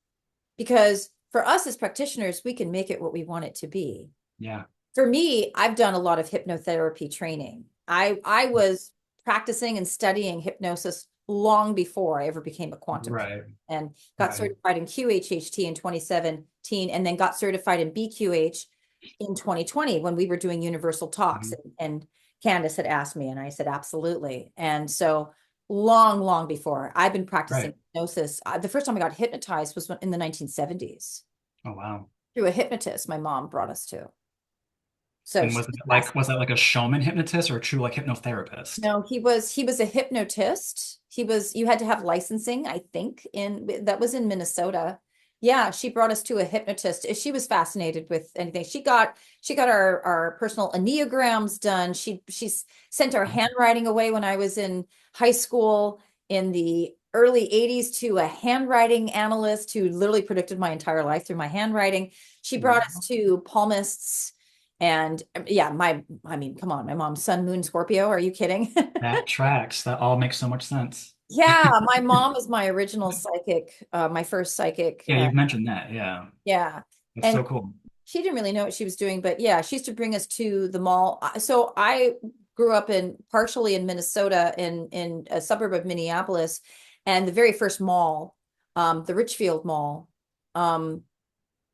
because for us as practitioners, we can make it what we want it to be. Yeah. For me, I've done a lot of hypnotherapy training. I was practicing and studying hypnosis long before I ever became a quantum Right. and got Right. certified in QHHT in 2017 and then got certified in BQH in 2020 when we were doing universal talks, Mhm. and Candace had asked me and I said absolutely. And so long before I've been practicing Right. hypnosis. The first time I got hypnotized was in the 1970s Oh, wow. through a hypnotist my mom brought us to. So And she's was that like a showman hypnotist or a true like hypnotherapist? no, he was a hypnotist. You had to have licensing, I think, in that was in Minnesota. Yeah, she brought us to a hypnotist. She was fascinated with anything. She got our personal enneagrams done. She's sent our handwriting away when I was in high school in the early 80s to a handwriting analyst who literally predicted my entire life through my handwriting. She brought us Wow. to palmists and yeah, I mean, come on, my mom's Sun, Moon, Scorpio. Are you kidding? That tracks. That all makes so much sense. Yeah, my mom is my original psychic, my first psychic. Yeah, you've mentioned that. Yeah. Yeah. That's And so cool. she didn't really know what she was doing, but yeah, she used to bring us to the mall. So I grew up partially in Minnesota in a suburb of Minneapolis, and the very first mall, the Richfield Mall, um,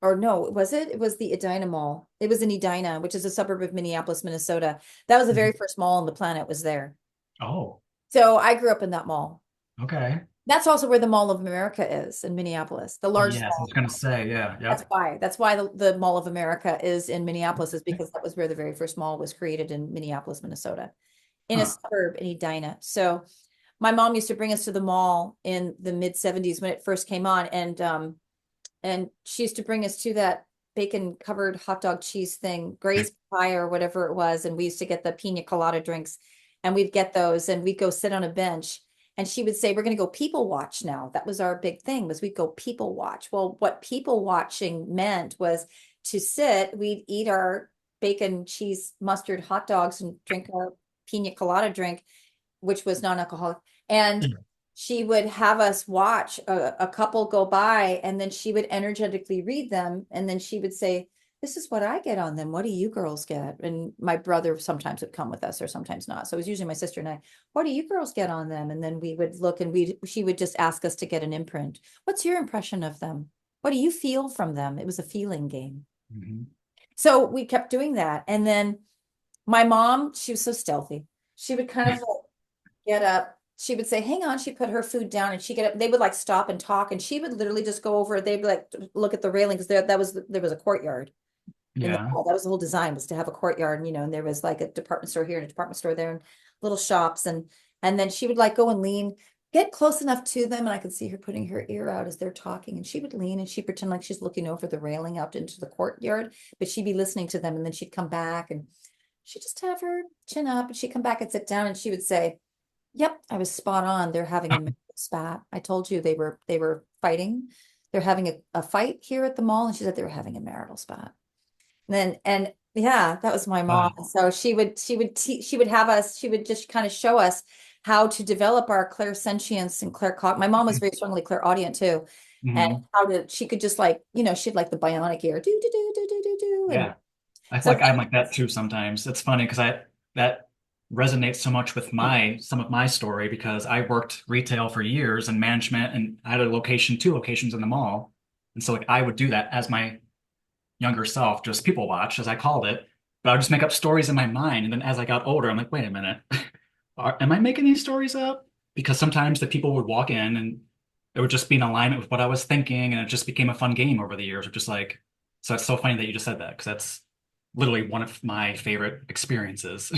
or no, was it? It was the Edina Mall. It was in Edina, which is a suburb of Minneapolis, Minnesota. That was the very Mhm. first mall on the planet was there. Oh, So I grew up in that mall. okay. That's also where the Mall of America is in Minneapolis, the largest Yes, I was mall. gonna say, yeah, That's yep. why. That's why the Mall of America is in Minneapolis, is because that was where the very first mall was created in Minneapolis, Minnesota, in a Huh. suburb in Edina. So my mom used to bring us to the mall in the mid 70s when it first came on, and she used to bring us to that bacon covered hot dog cheese thing, Gray's pie or whatever it was, and we used to get the pina colada drinks, and we'd get those, and we'd go sit on a bench, and she would say, "We're going to go people watch now." That was our big thing, was we'd go people watch. Well, what people watching meant was to sit, we'd eat our bacon, cheese, mustard hot dogs and drink our pina colada drink, which was non-alcoholic, and she would have us watch a couple go by, and then she would energetically read them, and then she would say, "This is what I get on them. What do you girls get?" And my brother sometimes would come with us or sometimes not, so it was usually my sister and I. "What do you girls get on them?" And then we would look, and she would just ask us to get an imprint. "What's your impression of them? What do you feel from them?" It was a feeling game. Mhm. So we kept doing that, and then my mom, she was so stealthy. She would kind of get up. She would say, "Hang on." She put her food down and she get up. They would like stop and talk, and she would literally just go over. They'd be like, look at the railing, because there was a courtyard in the Yeah. mall. That was the whole design, was to have a courtyard, and and there was like a department store here and a department store there and little shops, and then she would like go and lean, get close enough to them, and I could see her putting her ear out as they're talking, and she would lean and she'd pretend like she's looking over the railing out into the courtyard, but she'd be listening to them, and then she'd come back and she'd just have her chin up, and she'd come back and sit down, and she would say, "Yep, I was spot on. They're having a marital spat. I told you they were fighting. They're having a fight here at the mall." And she said they were having a marital spat. And yeah, that was my mom. Wow. So she would have us, she would just kind of show us how to develop our clairsentience and claircog. My mom was very strongly clairaudient too. And Hmm. how to she could just like, she'd like the bionic ear, do do do do do do do. And Yeah. I feel So like I'm like that too sometimes. It's funny because I that resonates so much with my some of my story because I worked retail for years and management and I had a location, two locations in the mall. And so like I would do that as my younger self, just people watch, as I called it. But I would just make up stories in my mind. And then as I got older, I'm like, wait a minute, am I making these stories up? Because sometimes the people would walk in and it would just be in alignment with what I was thinking, and it just became a fun game over the years of just like, so it's so funny that you just said that because that's literally one of my favorite experiences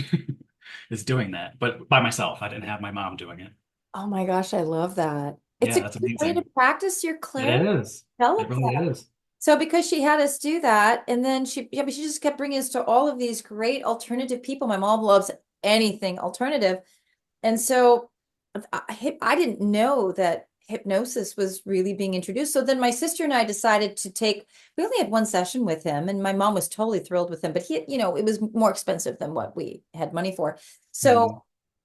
is doing that, but by myself. I didn't have my mom doing it. oh my gosh, I love that. It's Yeah, a that's great way to amazing. practice your It clarity. is. It Develop really that. is. So because she had us do that, and then yeah, but she just kept bringing us to all of these great alternative people. My mom loves anything alternative. And so I didn't know that hypnosis was really being introduced. So then my sister and I decided to take, we only had one session with him, and my mom was totally thrilled with him, but it was more expensive than what we had money for. So Mhm.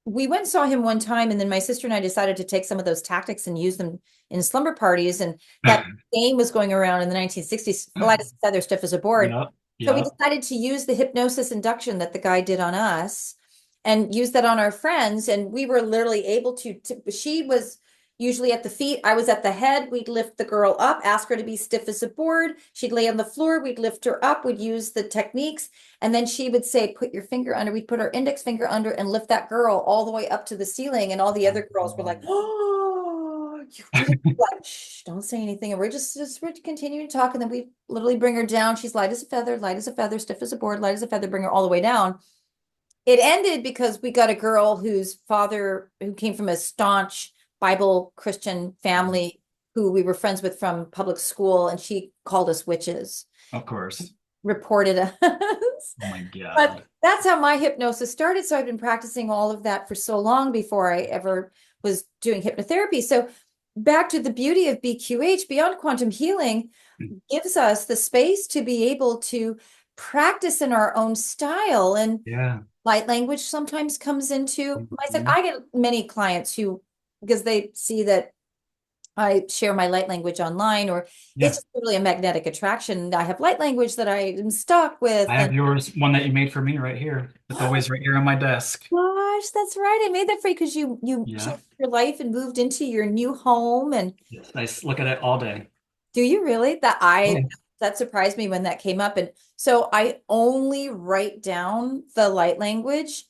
we went and saw him one time, and then my sister and I decided to take some of those tactics and use them in slumber parties. And that game was going around in the 1960s, light as a feather, stiff as a board. Yep. So we Yep. decided to use the hypnosis induction that the guy did on us and use that on our friends. And we were literally able she was usually at the feet. I was at the head. We'd lift the girl up, ask her to be stiff as a board. She'd lay on the floor. We'd lift her up. We'd use the techniques. And then she would say, put your finger under. We'd put our index finger under and lift that girl all the way up to the ceiling. And all the other girls were like, oh, you really like, shh, don't say anything. And we're continuing to talk. And then we literally bring her down. She's light as a feather, stiff as a board, light as a feather, bring her all the way down. It ended because we got a girl whose father, who came from a staunch Bible Christian family, who we were friends with from public school, and she called us witches, Of course. reported us. Oh my But God. that's how my hypnosis started. So I've been practicing all of that for so long before I ever was doing hypnotherapy. So back to the beauty of BQH, Beyond Quantum Healing, gives us the space to be able to practice in our own style. And Yeah. light language sometimes comes into, I said, Mhm. I get many clients who, because they see that I share my light language online, or it's Yeah. just really a magnetic attraction. I have light language that I am stuck with. I And have yours, one that you made for me right here. It's always right here on my desk. gosh, that's right. I made that for you because you Yeah. changed your life and moved into your new home. And Yes. Look at it all day. do you really? Oh, yeah. That surprised me when that came up. And so I only write down the light language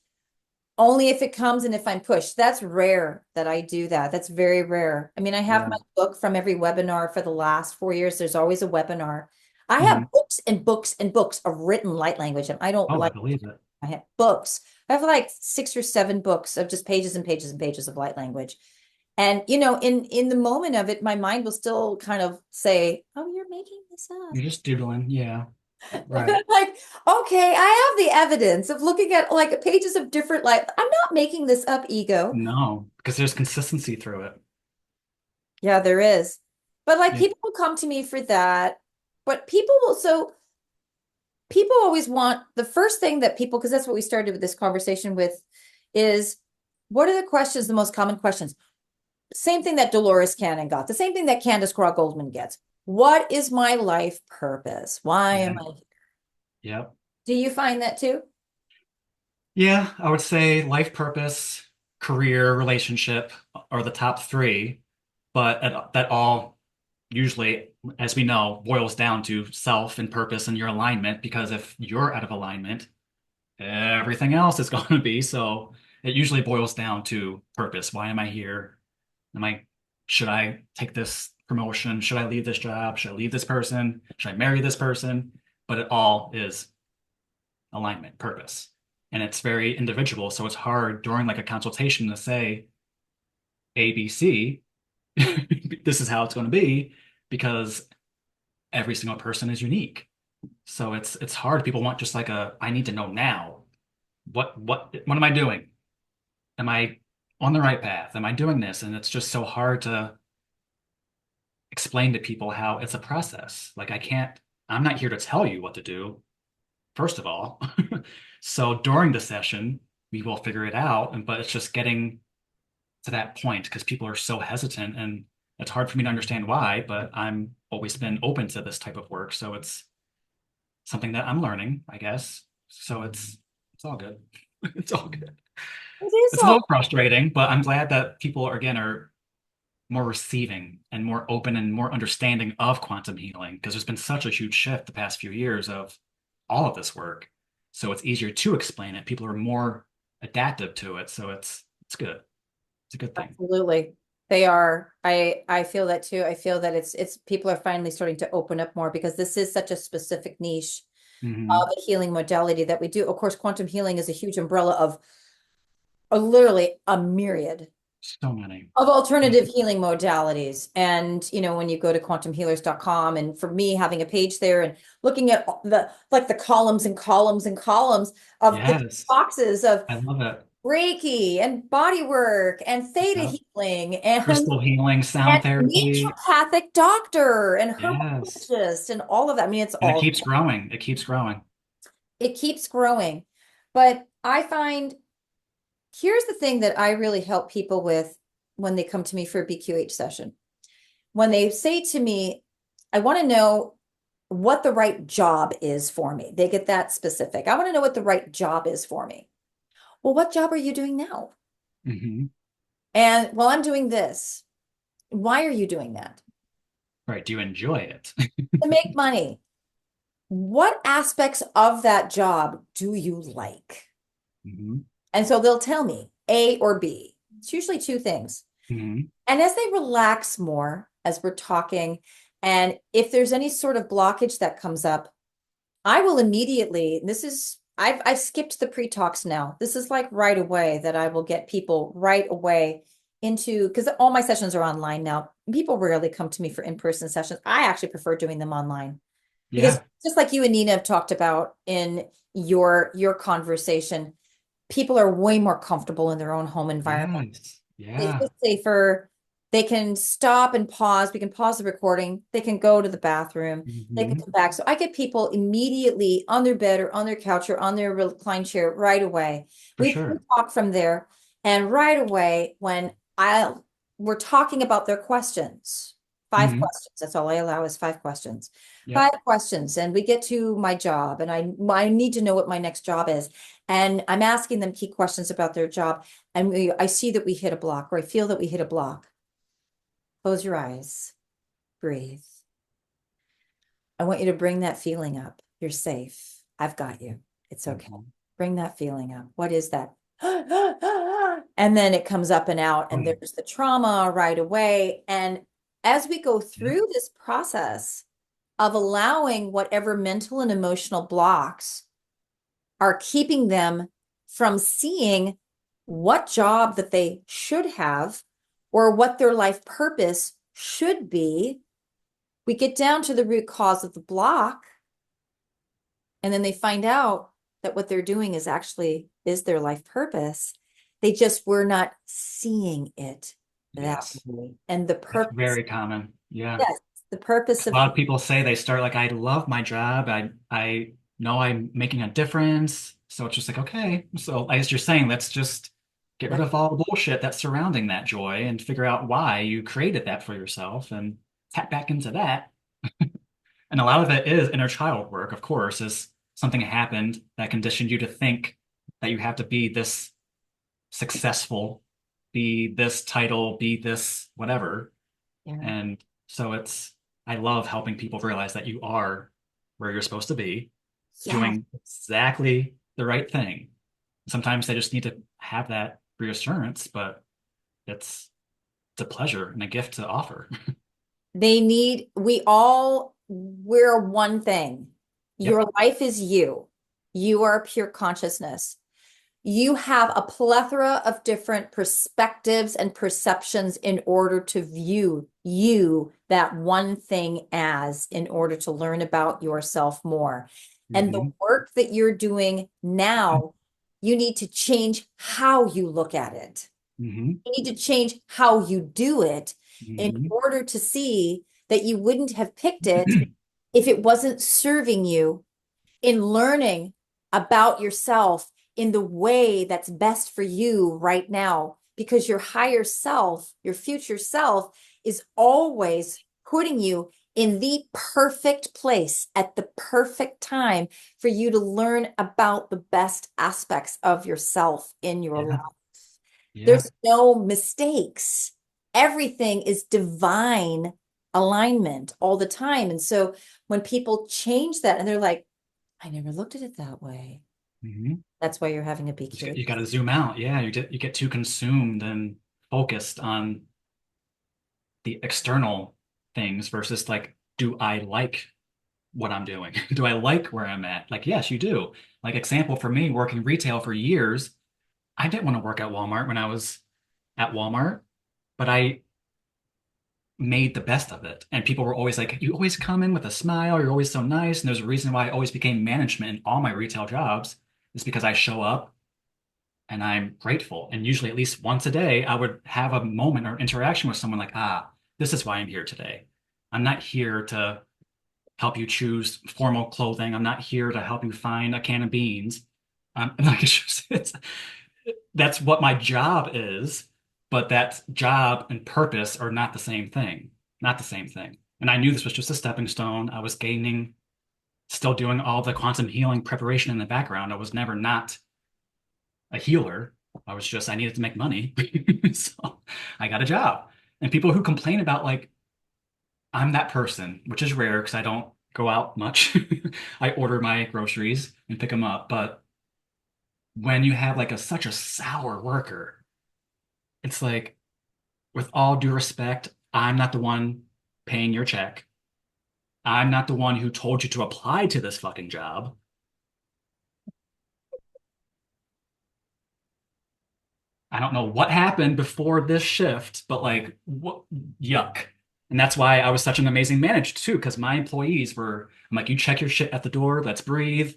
only if it comes and if I'm pushed. That's rare that I do that. That's very rare. I mean, I have Yeah. my book from every webinar for the last 4 years. There's always a webinar. I have Mhm. books and books and books of written light language, and I don't Oh, I like, believe it. I have books. I have like 6 or 7 books of just pages and pages and pages of light language. And in the moment of it, my mind will still kind of say, "Oh, you're making this up." You're just doodling. Yeah. Like, Right. okay, I have the evidence of looking at like pages of different light. I'm not making this up, ego. No, because there's consistency through it. Yeah, there is. But like Yeah. people will come to me for that. But people always want the first thing that people, because that's what we started with this conversation with, is what are the questions, the most common questions? Same thing that Dolores Cannon got, the same thing that Candace Craw Goldman gets. What is my life purpose? Why Yeah. am I here? Yep. Do you find that too? Yeah, I would say life purpose, career, relationship are the top three, but that all usually, as we know, boils down to self and purpose and your alignment. Because if you're out of alignment, everything else is going to be. So it usually boils down to purpose. Why am I here? Am I, should I take this promotion? Should I leave this job? Should I leave this person? Should I marry this person? But it all is alignment, purpose. And it's very individual. So it's hard during like a consultation to say A, B, C, this is how it's going to be because every single person is unique. So it's hard. People want just like I need to know now. What am I doing? Am I on the right path? Am I doing this? And it's just so hard to explain to people how it's a process. Like I'm not here to tell you what to do, first of all. So during the session, we will figure it out. But it's just getting to that point because people are so hesitant and it's hard for me to understand why, but I'm always been open to this type of work. So something that I'm learning, I guess. So it's all good. It's all good. It is It's a all. little frustrating, but I'm glad that people are, again, are more receiving and more open and more understanding of quantum healing because there's been such a huge shift the past few years of all of this work. So it's easier to explain it. People are more adaptive to it. So it's good. It's a good thing. Absolutely. They are. I feel that too. I feel that it's people are finally starting to open up more because this is such a specific niche of Hmm. a healing modality that we do. Of course, quantum healing is a huge umbrella of literally a myriad So many. of alternative healing modalities. And, when you go to quantumhealers.com, and for me, having a page there and looking at the columns and columns and columns of the Yes. boxes of I love it. Reiki and body work and theta Yep. healing and Crystal healing, sound therapy. naturopathic doctor and Yes. herbologist and all of that. I mean, it's And it all, keeps growing. It keeps growing. it keeps growing. But I find here's the thing that I really help people with when they come to me for a BQH session. When they say to me, I want to know what the right job is for me. They get that specific. I want to know what the right job is for me. Well, what job are you doing now? Hmm. And well, I'm doing this. Why are you doing that? Right. Do you enjoy it? To make money. What aspects of that job do you like? Hmm. And so they'll tell me A or B. It's usually two things. Hmm. And as they relax more, as we're talking, and if there's any sort of blockage that comes up, I will immediately, this is, I've skipped the pre-talks now. This is like right away that I will get people right away into, because all my sessions are online now. People rarely come to me for in-person sessions. I actually prefer doing them online because Yeah. just like you and Nina have talked about in your conversation, people are way more comfortable in their own home environment. Yes. They Yeah. feel safer. They can stop and pause. We can pause the recording. They can go to the bathroom. They can Hmm. come back. So I get people immediately on their bed or on their couch or on their recline chair right away. For We sure. talk from there. And right away, when we're talking about their questions, five Hmm. questions. That's all I allow is five questions. Five Yep. questions. And we get to my job, and I need to know what my next job is. And I'm asking them key questions about their job. And I see that we hit a block, or I feel that we hit a block. Close your eyes, breathe. I want you to bring that feeling up. You're safe. I've got you. It's okay. Hmm. Bring that feeling up. What is that? And then it comes up and out, and Boom. there's the trauma right away. And as we go Yeah. through this process of allowing whatever mental and emotional blocks are keeping them from seeing what job that they should have or what their life purpose should be. We get down to the root cause of the block, and then they find out that what they're doing is actually is their life purpose. They just were not seeing it that Yes. way. And the That's purpose, very common. Yeah. yes, the purpose 'Cause a of lot of people say they start like, I love my job. I know I'm making a difference. So it's just like, okay. So as you're saying, let's just get rid yeah, of all the bullshit that's surrounding that joy and figure out why you created that for yourself and tap back into that. And a lot of it is inner child work, of course, is something that happened that conditioned you to think that you have to be this successful, be this title, be this whatever. yeah, And so I love helping people realize that you are where you're supposed to be, yeah. doing exactly the right thing. Sometimes they just need to have that reassurance, but it's it's a pleasure and a gift to offer. We're one thing. Yep. Your life is you. You are pure consciousness. You have a plethora of different perspectives and perceptions in order to view you, that one thing, as in order to learn about yourself more. And the Hmm. work that you're doing now, you need to change how you look at it. Hmm. You need to change how you do it in Hmm. order to see that you wouldn't have picked it if it wasn't serving you in learning about yourself in the way that's best for you right now. Because your higher self, your future self, is always putting you in the perfect place at the perfect time for you to learn about the best aspects of yourself in your life. Yeah. Yeah. There's no mistakes. Everything is divine alignment all the time. And so when people change that and they're like, I never looked at it that way. Hmm. That's why you're having a BQH. You got to zoom out. Yeah. You get too consumed and focused on the external things versus like, do I like what I'm doing? Do I like where I'm at? Like, yes, you do. Like, example for me, working retail for years, I didn't want to work at Walmart when I was at Walmart, but I made the best of it. And people were always like, you always come in with a smile, you're always so nice. And there's a reason why I always became management in all my retail jobs, is because I show up and I'm grateful. And usually at least once a day, I would have a moment or interaction with someone like, ah, this is why I'm here today. I'm not here to help you choose formal clothing. I'm not here to help you find a can of beans. Like that's what my job is, but that job and purpose are not the same thing. Not the same thing. And I knew this was just a stepping stone. I was gaining, still doing all the quantum healing preparation in the background. I was never not a healer. I was just, I needed to make money. So I got a job. And people who complain about like, I'm that person, which is rare because I don't go out much. I order my groceries and pick them up. But when you have like such a sour worker, it's like, with all due respect, I'm not the one paying your check. I'm not the one who told you to apply to this fucking job. I don't know what happened before this shift, but like, what, yuck. And that's why I was such an amazing manager too, because my employees were, I'm like, you check your shit at the door, let's breathe,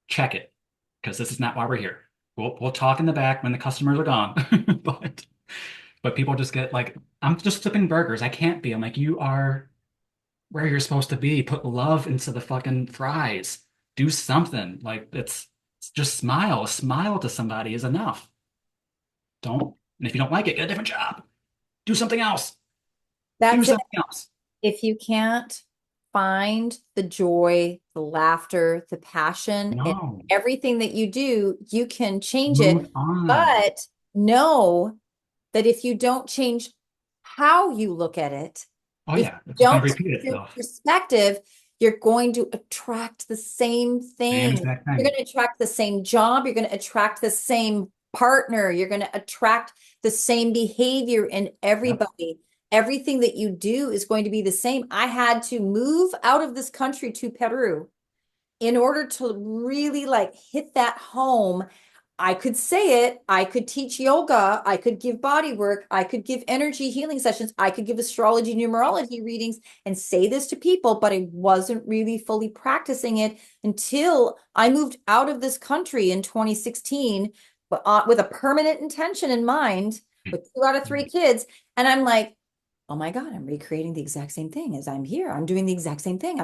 check it, because this is not why we're here. We'll talk in the back when the customers are gone. But people just get like, I'm just flipping burgers. I can't be. I'm like, you are where you're supposed to be. Put love into the fucking fries. Do something. Like it's just smile. A smile to somebody is enough. Don't. And if you don't like it, get a different job. Do something else. Do That's it. something else. If you can't find the joy, the laughter, the passion in No. everything that you do, you can change Move it. on. But know that if you don't change how you look at it, Oh if yeah, you it's just gonna don't repeat change your itself. perspective, you're going to attract the same Same thing. exact You're thing. going to attract the same job. You're going to attract the same partner. You're going to attract the same behavior in Yep. everybody. Everything that you do is going to be the same. I had to move out of this country to Peru in order to really like hit that home. I could say it. I could teach yoga. I could give body work. I could give energy healing sessions. I could give astrology, numerology readings and say this to people, but I wasn't really fully practicing it until I moved out of this country in 2016, with a permanent intention in mind, with 2 out of 3 kids. And I'm like, oh my God, I'm recreating the exact same thing as I'm here. I'm doing the exact same thing.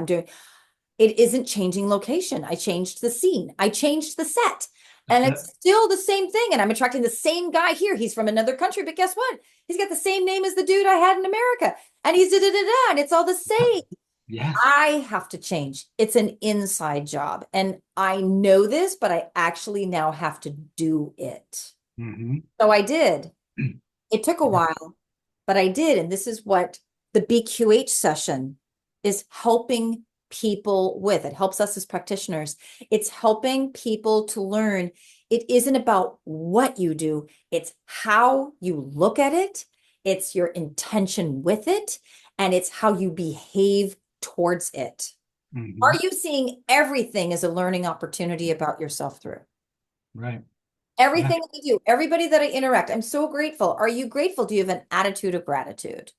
It isn't changing location. I changed the scene. I changed the set. And That's it. it's still the same thing. And I'm attracting the same guy here. He's from another country, but guess what? He's got the same name as the dude I had in America. And he's da da da da. And it's all the Yep. same. Yes. I have to change. It's an inside job. And I know this, but I actually now have to do it. Hmm. So I did. It took a Yeah. while, but I did. And this is what the BQH session is helping people with. It helps us as practitioners. It's helping people to learn it isn't about what you do, it's how you look at it, it's your intention with it, and it's how you behave towards it. Are Hmm. you seeing everything as a learning opportunity about yourself through? Right. Yeah. Everything I do, everybody that I interact, I'm so grateful. Are you grateful? Do you have an attitude of gratitude?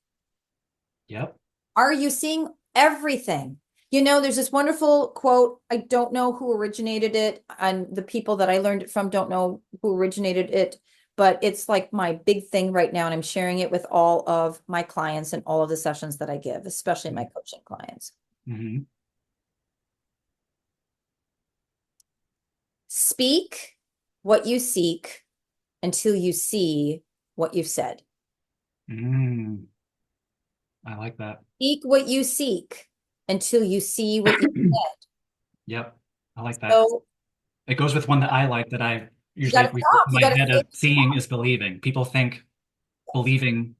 Yep. Are you seeing everything? You know, there's this wonderful quote. I don't know who originated it, and the people that I learned it from don't know who originated it, but it's like my big thing right now, and I'm sharing it with all of my clients and all of the sessions that I give, especially my coaching clients. Hmm. Speak what you seek until you see what you've said. Mm. I like that. Seek what you seek until you see what you Yep. I like that. so It goes with one that I like that I you got usually to refer stop. to You my got to head say of seeing is believing. People think believing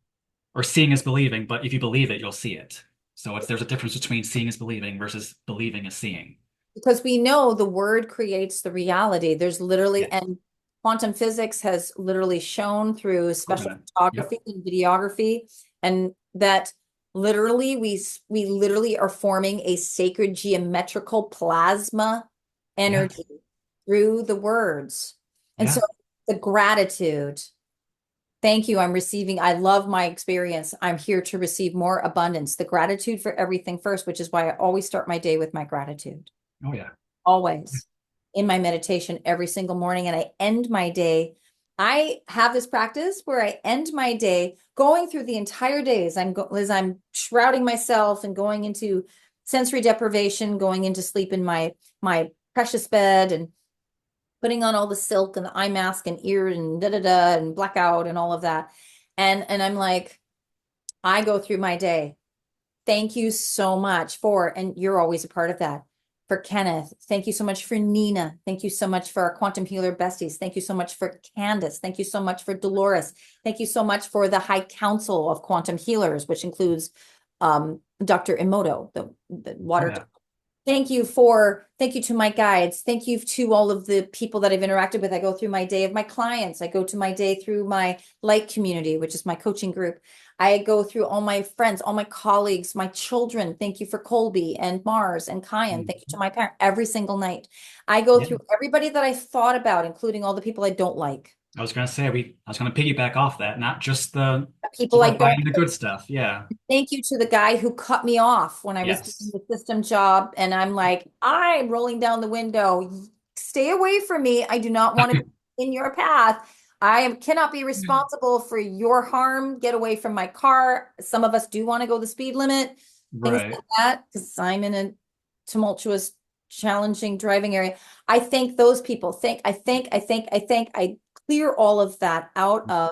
or seeing is believing, but if you believe it, you'll see it. So it's there's a difference between seeing is believing versus believing is seeing. because we know the word creates the reality. There's literally, Yes. and quantum physics has literally shown through special Proven it. Yep. photography and videography, and that literally we literally are forming a sacred geometrical plasma Yeah. energy through the words. And so Yeah. the gratitude, thank you. I'm receiving. I love my experience. I'm here to receive more abundance. The gratitude for everything first, which is why I always start my day with my gratitude. Oh yeah. Always in my meditation every single morning. And I end my day. I have this practice where I end my day going through the entire day as I'm shrouding myself and going into sensory deprivation, going into sleep in my precious bed and putting on all the silk and the eye mask and ear and da da da and blackout and all of that. And I'm like, I go through my day. Thank you so much for, and you're always a part of that. For Kenneth, thank you so much for Nina. Thank you so much for our quantum healer besties. Thank you so much for Candace. Thank you so much for Dolores. Thank you so much for the High Council of Quantum Healers, which includes Dr. Emoto, the Oh water. yeah. Thank you to my guides. Thank you to all of the people that I've interacted with. I go through my day of my clients. I go to my day through my light community, which is my coaching group. I go through all my friends, all my colleagues, my children. Thank you for Colby and Mars and Kyan. Thank you to Mhm. my parent every single night. I go Yeah. through everybody that I thought about, including all the people I don't like, I was gonna piggyback off that, not just the people I don't. glorifying the good stuff. Yeah. Thank you to the guy who cut me off when I was doing Yes. the system job. And I'm like, I'm rolling down the window. Stay away from me. I do not want to be in your path. Cannot be responsible for your harm. Get away from my car. Some of us do want to go the speed limit, things Right. like that, because I'm in a tumultuous, challenging driving area. I thank those people. I clear all of that out of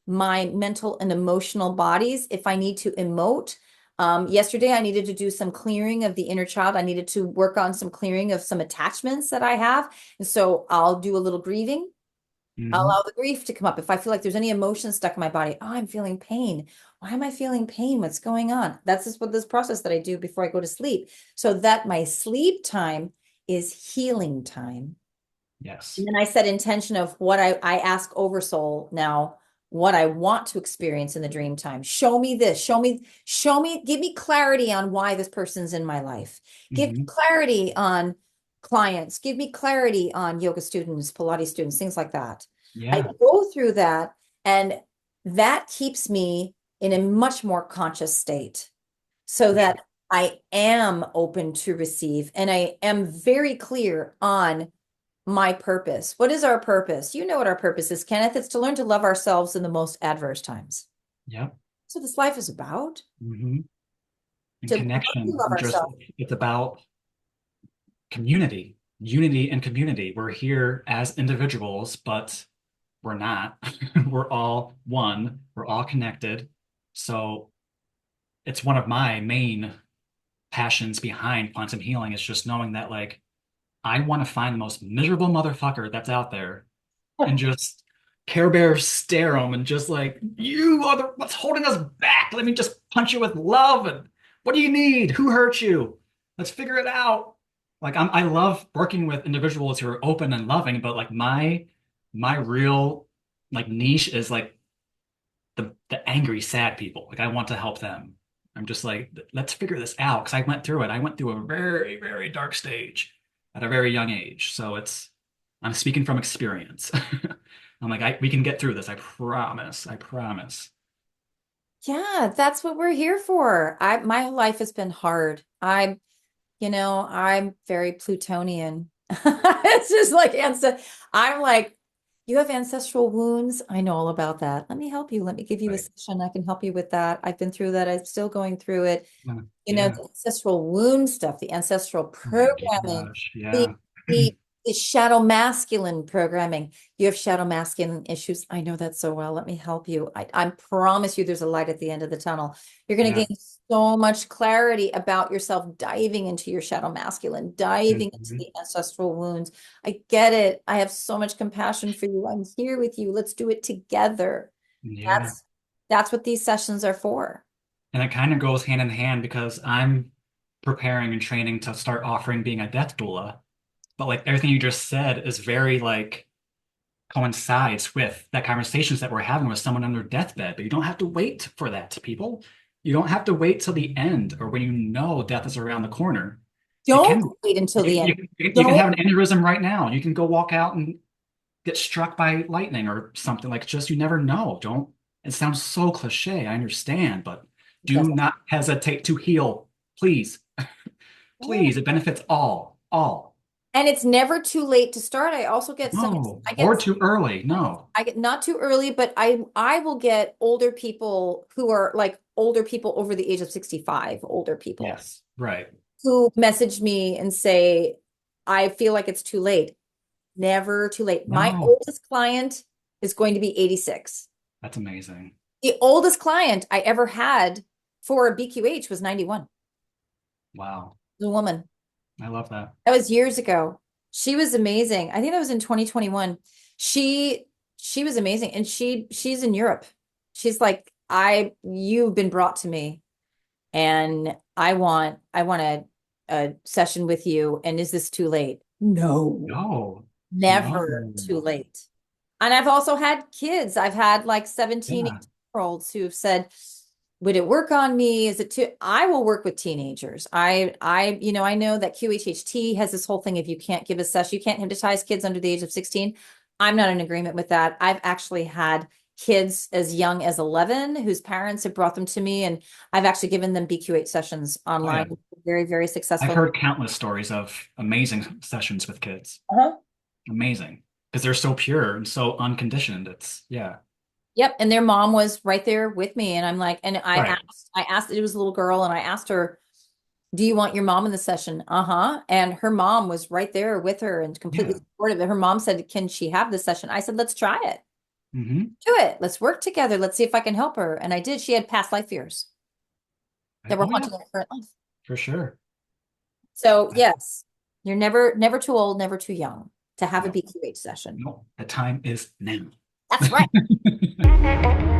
my mental and emotional bodies. If I need to emote, yesterday I needed to do some clearing of the inner child. I needed to work on some clearing of some attachments that I have. And so I'll do a little grieving. I'll Hmm. allow the grief to come up. If I feel like there's any emotion stuck in my body, oh, I'm feeling pain. Why am I feeling pain? What's going on? That's just what this process that I do before I go to sleep. So that my sleep time is healing time. And Yes. then I set intention of what I ask Oversoul now, what I want to experience in the dream time. Show me this, show me, give me clarity on why this person's in my life. Give me Hmm. clarity on clients, give me clarity on yoga students, Pilates students, things like that. I Yeah. go through that, and that keeps me in a much more conscious state so For sure. that I am open to receive and I am very clear on my purpose. What is our purpose? You know what our purpose is, Kenneth. It's to learn to love ourselves in the most adverse times. Yep. So this life is about Hmm. And to learn to connection love and just ourselves. it's about community, unity and community. We're here as individuals, but we're not. We're all one. We're all connected. So it's one of my main passions behind quantum healing is just knowing that like I want to find the most miserable motherfucker that's out there and just Care Bear stare them and just like, you are the what's holding us back. Let me just punch you with love. And what do you need? Who hurt you? Let's figure it out. Like I love working with individuals who are open and loving, but like my real like niche is like the angry, sad people. Like I want to help them. I'm just like, let's figure this out because I went through it. I went through a very, very dark stage at a very young age. So I'm speaking from experience. I'm like, we can get through this. I promise. I promise. Yeah, that's what we're here for. My life has been hard. I'm very Plutonian. It's just like I'm like, you have ancestral wounds. I know all about that. Let me help you. Let me give you a Right. session. I can help you with that. I've been through that. I'm still going through it. Yeah. The ancestral wound stuff, the ancestral Oh my programming, gosh. the Yeah. the It's shadow masculine programming. You have shadow masculine issues. I know that so well. Let me help you. I promise you there's a light at the end of the tunnel. You're going to Yeah. gain so much clarity about yourself, diving into your shadow masculine, diving into Mhm. the ancestral wounds. I get it. I have so much compassion for you. I'm here with you. Let's do it together. Yeah. That's what these sessions are for. And it kind of goes hand in hand because I'm preparing and training to start offering being a death doula. But like everything you just said is very like coincides with that conversations that we're having with someone on their deathbed. But you don't have to wait for that, people. You don't have to wait till the end or when you know death is around the corner. It Don't can wait until you, the end. you can Don't. have an aneurysm right now. You can go walk out and get struck by lightning or something like just you never know. Don't it sounds so cliche, I understand, but do not hesitate to heal. Please. Please. It benefits all. All. And it's never too late to start. I also get some, No. I Or get, too early. No. I get not too early, but I will get older people who are like older people over the age of 65, older people Yes. Right. who message me and say, I feel like it's too late. Never too late. My No. oldest client is going to be 86. That's amazing. The oldest client I ever had for a BQH was 91. Wow. It was a woman. I love that. That was years ago. She was amazing. I think that was in 2021. She she was amazing. And she's in Europe. She's like, you've been brought to me and I want a session with you. And is this too late? No, No. No. never too late. And I've also had kids. I've had like 17, Yeah. 18-year-olds who've said, would it work on me? Is it too, I will work with teenagers. I know that QHHT has this whole thing. If you can't give a session, you can't hypnotize kids under the age of 16. I'm not in agreement with that. I've actually had kids as young as 11 whose parents have brought them to me, and I've actually given them BQH sessions Oh, yeah. online. Very, very I've successful. heard countless stories of amazing sessions with kids. Uh-huh. Amazing. Because they're so pure and so unconditioned. It's, yeah. Yep. And their mom was right there with me. And I'm like, and Right. I asked, it was a little girl, and I asked her, do you want your mom in the session? Uh-huh. And her mom was right there with her and completely Yeah. supportive. Her mom said, can she have this session? I said, let's try it. Hmm. Do it. Let's work together. Let's see if I can help her. And I did. She had past life fears that were Oh, yeah. haunting her current life. For sure. So yes, you're never too old, never too young to have a No. BQH session. No. The time is now. That's right.